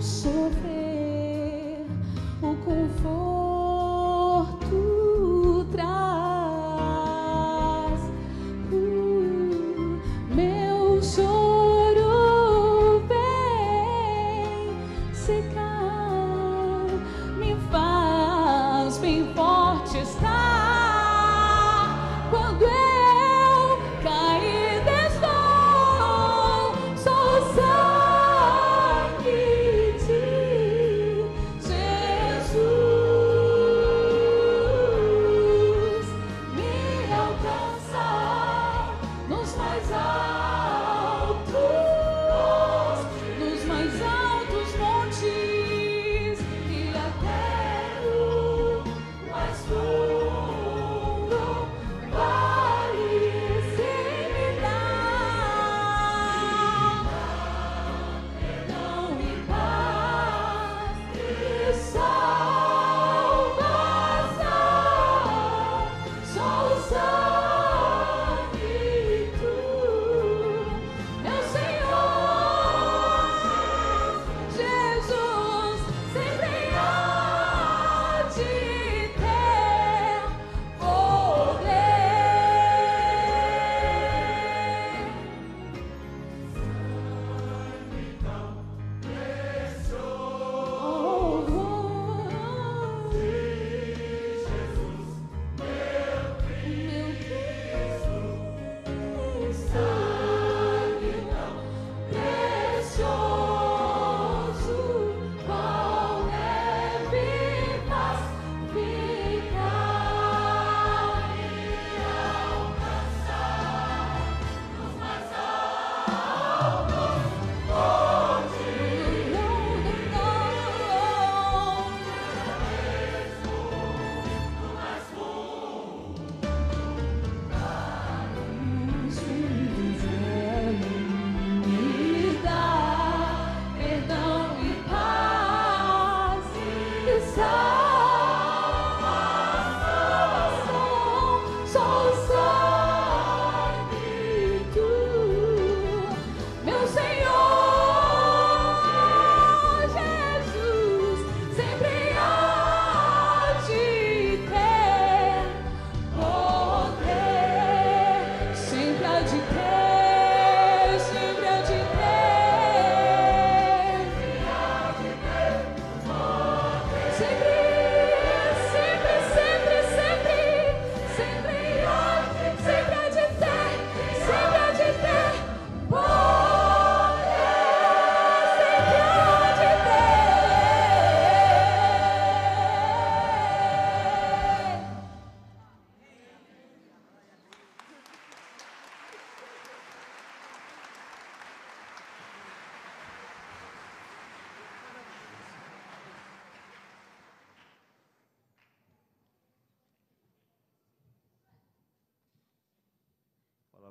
Sofrer o conforto traz, meu choro vem secar, me faz bem forte estar. Quando eu cair estou, só o sangue de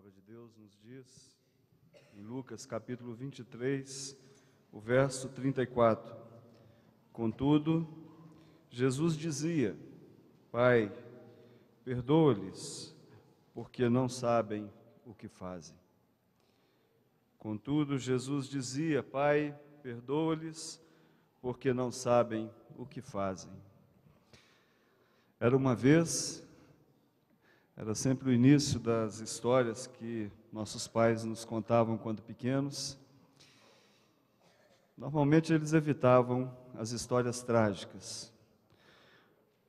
palavra de Deus nos diz, em Lucas capítulo 23, o verso 34. Contudo, Jesus dizia: Pai, perdoa-lhes, porque não sabem o que fazem. Contudo, Jesus dizia: Pai, perdoa-lhes, porque não sabem o que fazem. Era uma vez, era sempre o início das histórias que nossos pais nos contavam quando pequenos. Normalmente eles evitavam as histórias trágicas.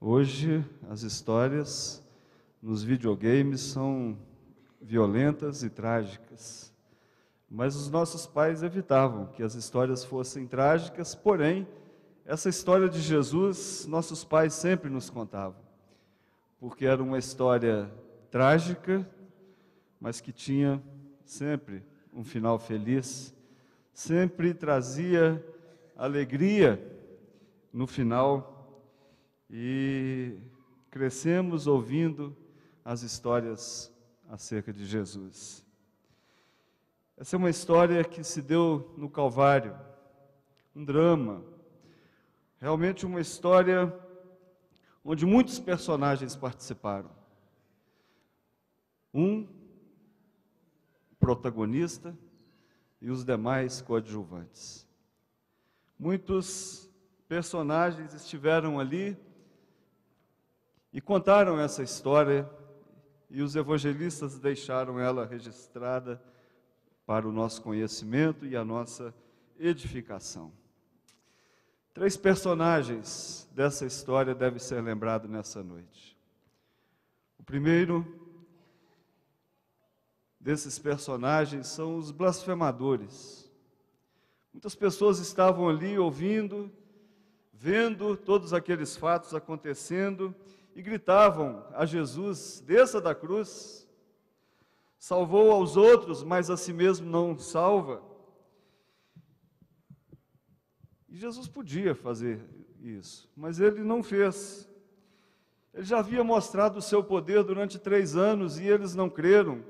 Hoje, as histórias nos videogames são violentas e trágicas. Mas os nossos pais evitavam que as histórias fossem trágicas, porém, essa história de Jesus, nossos pais sempre nos contavam, porque era uma história trágica, mas que tinha sempre um final feliz, sempre trazia alegria no final, e crescemos ouvindo as histórias acerca de Jesus. Essa é uma história que se deu no Calvário, um drama, realmente uma história onde muitos personagens participaram. Um protagonista e os demais coadjuvantes. Muitos personagens estiveram ali e contaram essa história, e os evangelistas deixaram ela registrada para o nosso conhecimento e a nossa edificação. 3 personagens dessa história devem ser lembrados nessa noite. O primeiro desses personagens são os blasfemadores. Muitas pessoas estavam ali ouvindo, vendo todos aqueles fatos acontecendo e gritavam a Jesus: desça da cruz. Salvou aos outros, mas a si mesmo não salva. E Jesus podia fazer isso, mas ele não fez. Ele já havia mostrado o seu poder durante 3 anos e eles não creram.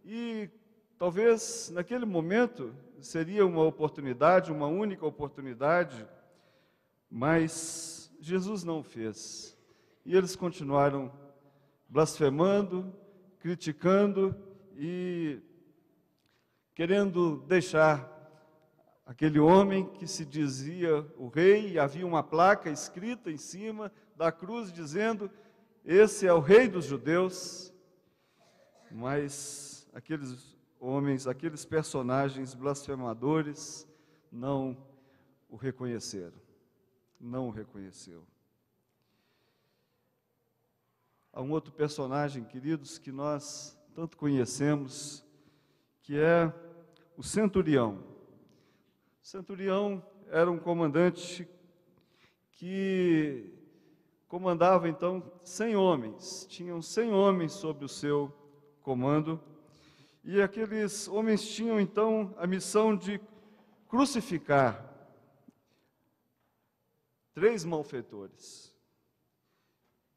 E talvez naquele momento seria uma oportunidade, uma única oportunidade, mas Jesus não fez. E eles continuaram blasfemando, criticando e querendo deixar aquele homem que se dizia o rei, e havia uma placa escrita em cima da cruz dizendo: esse é o rei dos judeus. Mas aqueles homens, aqueles personagens blasfemadores não o reconheceram, não o reconheceu. Há um outro personagem, queridos, que nós tanto conhecemos, que é o centurião. O centurião era um comandante que comandava então 100 homens, tinham 100 homens sob o seu comando, e aqueles homens tinham então a missão de crucificar 3 malfeitores.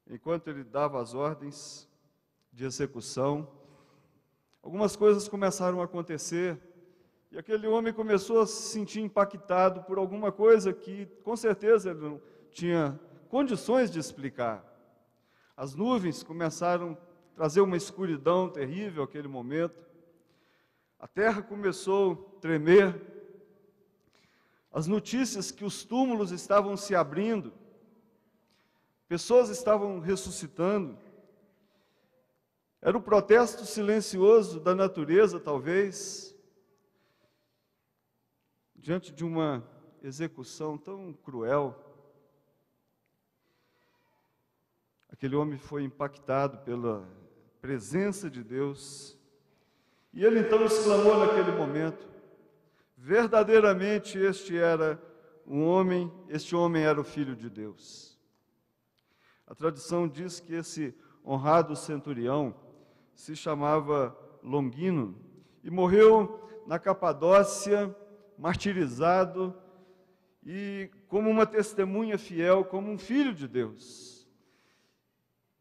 Enquanto ele dava as ordens de execução, algumas coisas começaram a acontecer, e aquele homem começou a se sentir impactado por alguma coisa que, com certeza, ele não tinha condições de explicar. As nuvens começaram a trazer uma escuridão terrível naquele momento, a terra começou a tremer, as notícias que os túmulos estavam se abrindo, pessoas estavam ressuscitando. Era um protesto silencioso da natureza, talvez, diante de uma execução tão cruel. Aquele homem foi impactado pela presença de Deus, e ele então exclamou naquele momento: verdadeiramente este homem era o Filho de Deus. A tradição diz que esse honrado centurião se chamava Longino e morreu na Capadócia, martirizado e como uma testemunha fiel, como um filho de Deus.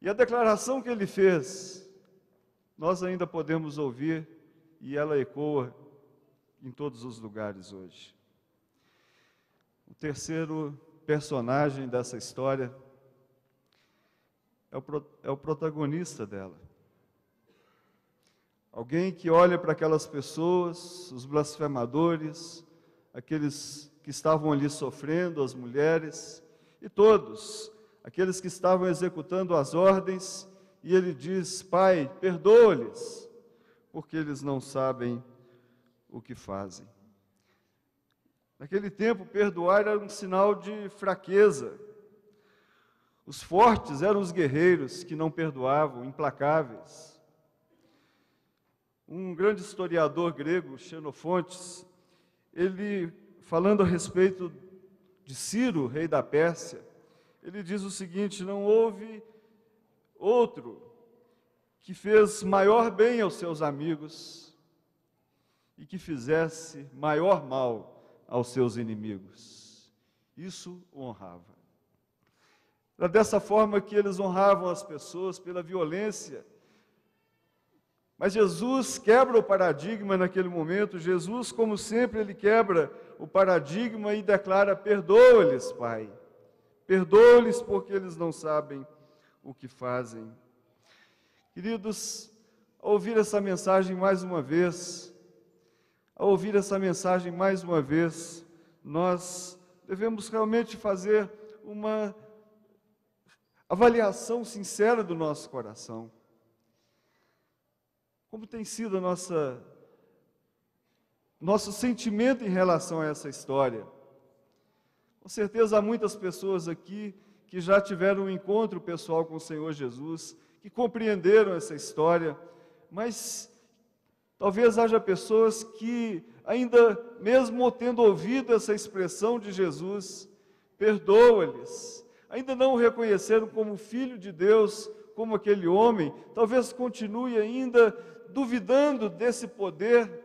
E a declaração que ele fez nós ainda podemos ouvir e ela ecoa em todos os lugares hoje. O terceiro personagem dessa história é o protagonista dela. Alguém que olha para aquelas pessoas, os blasfemadores, aqueles que estavam ali sofrendo, as mulheres, e todos, aqueles que estavam executando as ordens, e ele diz: Pai, perdoa-lhes, porque eles não sabem o que fazem. Naquele tempo, perdoar era um sinal de fraqueza. Os fortes eram os guerreiros que não perdoavam, implacáveis. Um grande historiador grego, Xenofontes, ele, falando a respeito de Ciro, rei da Pérsia, ele diz o seguinte: não houve outro que fez maior bem aos seus amigos e que fizesse maior mal aos seus inimigos. Isso o honrava. Era dessa forma que eles honravam as pessoas, pela violência. Mas Jesus quebra o paradigma naquele momento. Jesus, como sempre, ele quebra o paradigma e declara: perdoa-lhes, Pai. Perdoa-lhes porque eles não sabem o que fazem. Queridos, ao ouvir essa mensagem mais uma vez, nós devemos realmente fazer uma avaliação sincera do nosso coração. Como tem sido nosso sentimento em relação a essa história? Com certeza há muitas pessoas aqui que já tiveram um encontro pessoal com o Senhor Jesus, que compreenderam essa história, mas talvez haja pessoas que ainda, mesmo tendo ouvido essa expressão de Jesus, perdoa-lhes, ainda não o reconheceram como Filho de Deus, como aquele homem, talvez continue ainda duvidando desse poder,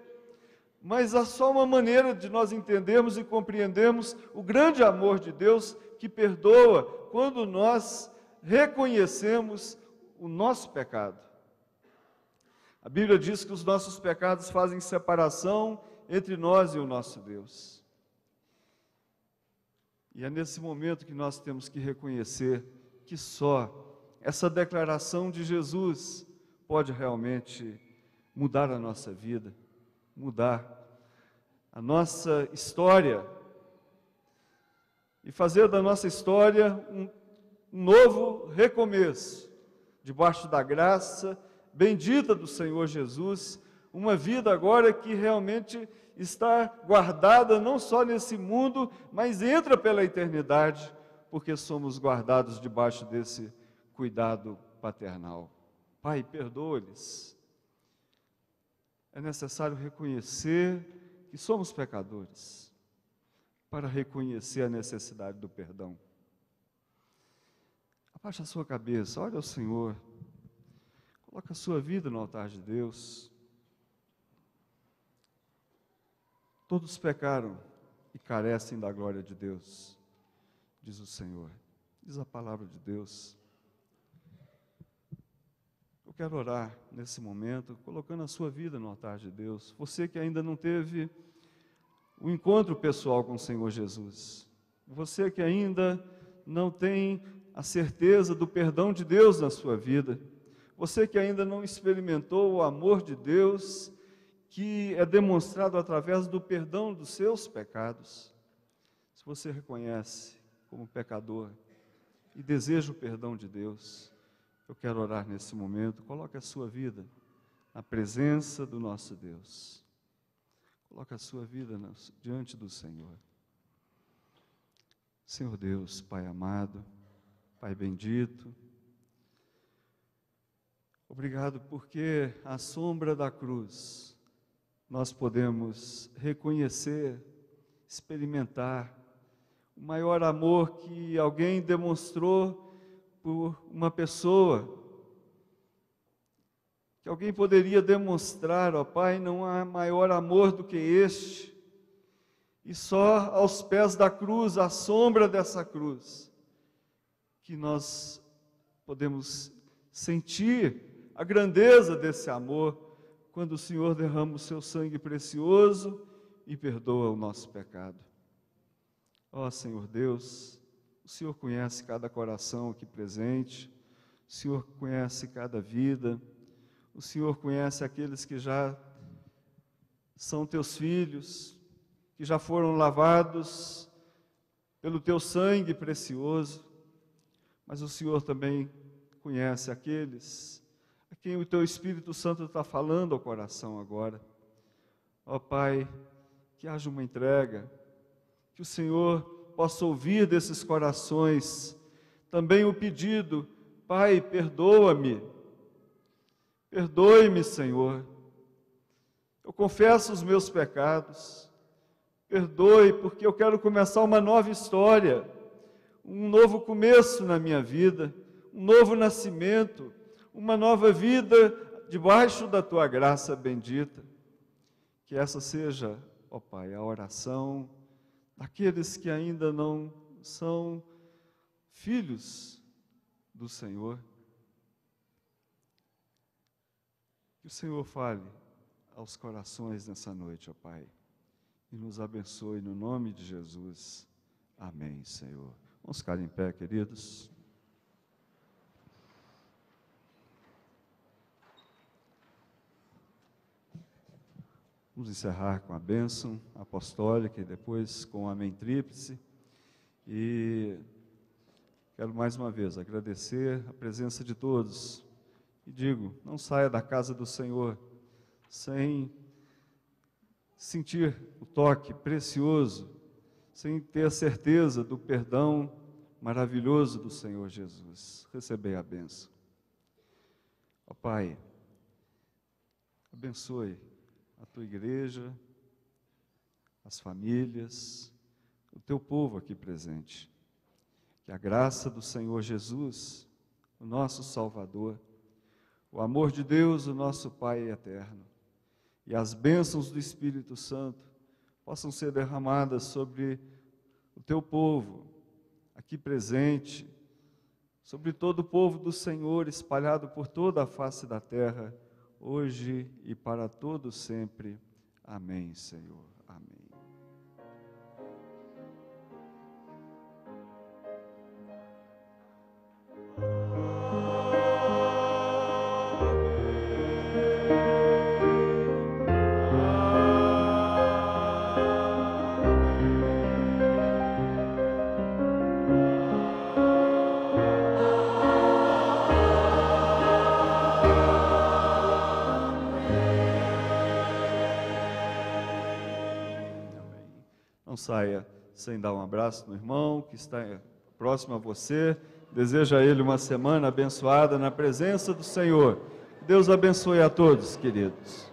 mas há só uma maneira de nós entendermos e compreendermos o grande amor de Deus que perdoa, quando nós reconhecemos o nosso pecado. A Bíblia diz que os nossos pecados fazem separação entre nós e o nosso Deus. E é nesse momento que nós temos que reconhecer que só essa declaração de Jesus pode realmente mudar a nossa vida, mudar a nossa história e fazer da nossa história um novo recomeço, debaixo da graça bendita do Senhor Jesus, uma vida agora que realmente está guardada não só nesse mundo, mas entra pela eternidade, porque somos guardados debaixo desse cuidado paternal. Pai, perdoa-lhes. É necessário reconhecer que somos pecadores, para reconhecer a necessidade do perdão. Abaixa a sua cabeça, olha ao Senhor, coloca a sua vida no altar de Deus. Todos pecaram e carecem da glória de Deus, diz o Senhor, diz a palavra de Deus. Eu quero orar nesse momento, colocando a sua vida no altar de Deus. Você que ainda não teve um encontro pessoal com o Senhor Jesus, você que ainda não tem a certeza do perdão de Deus na sua vida, você que ainda não experimentou o amor de Deus, que é demonstrado através do perdão dos seus pecados. Se você reconhece como pecador e deseja o perdão de Deus, eu quero orar nesse momento. Coloque a sua vida na presença do nosso Deus. Coloque a sua vida diante do Senhor. Senhor Deus, Pai amado, Pai bendito, obrigado porque à sombra da cruz nós podemos reconhecer, experimentar o maior amor que alguém demonstrou por uma pessoa, que alguém poderia demonstrar. Ó Pai, não há maior amor do que este, e só aos pés da cruz, à sombra dessa cruz, que nós podemos sentir a grandeza desse amor, quando o Senhor derrama o seu sangue precioso e perdoa o nosso pecado. Ó Senhor Deus, o Senhor conhece cada coração aqui presente, o Senhor conhece cada vida, o Senhor conhece aqueles que já são teus filhos, que já foram lavados pelo teu sangue precioso, mas o Senhor também conhece aqueles a quem o teu Espírito Santo está falando ao coração agora. Ó Pai, que haja uma entrega, que o Senhor possa ouvir desses corações também o pedido: Pai, perdoa-me, perdoe-me, Senhor, eu confesso os meus pecados, perdoe, porque eu quero começar uma nova história, um novo começo na minha vida, um novo nascimento, uma nova vida debaixo da Tua graça bendita. Que essa seja, ó Pai, a oração daqueles que ainda não são filhos do Senhor. Que o Senhor fale aos corações nessa noite, ó Pai, e nos abençoe no nome de Jesus. Amém, Senhor. Vamos ficar em pé, queridos. Vamos encerrar com a bênção apostólica e depois com o amém tríplice. E quero mais uma vez agradecer a presença de todos. E digo, não saia da casa do Senhor sem sentir o toque precioso, sem ter a certeza do perdão maravilhoso do Senhor Jesus. Recebei a bênção. Ó Pai, abençoe a Tua igreja, as famílias, o Teu povo aqui presente. Que a graça do Senhor Jesus, o nosso Salvador, o amor de Deus, o nosso Pai eterno, e as bênçãos do Espírito Santo possam ser derramadas sobre o Teu povo aqui presente, sobre todo o povo do Senhor espalhado por toda a face da terra, hoje e para todo sempre. Amém, Senhor. Amém. Não saia sem dar um abraço no irmão que está próximo a você. Deseja a ele uma semana abençoada na presença do Senhor. Deus abençoe a todos, queridos.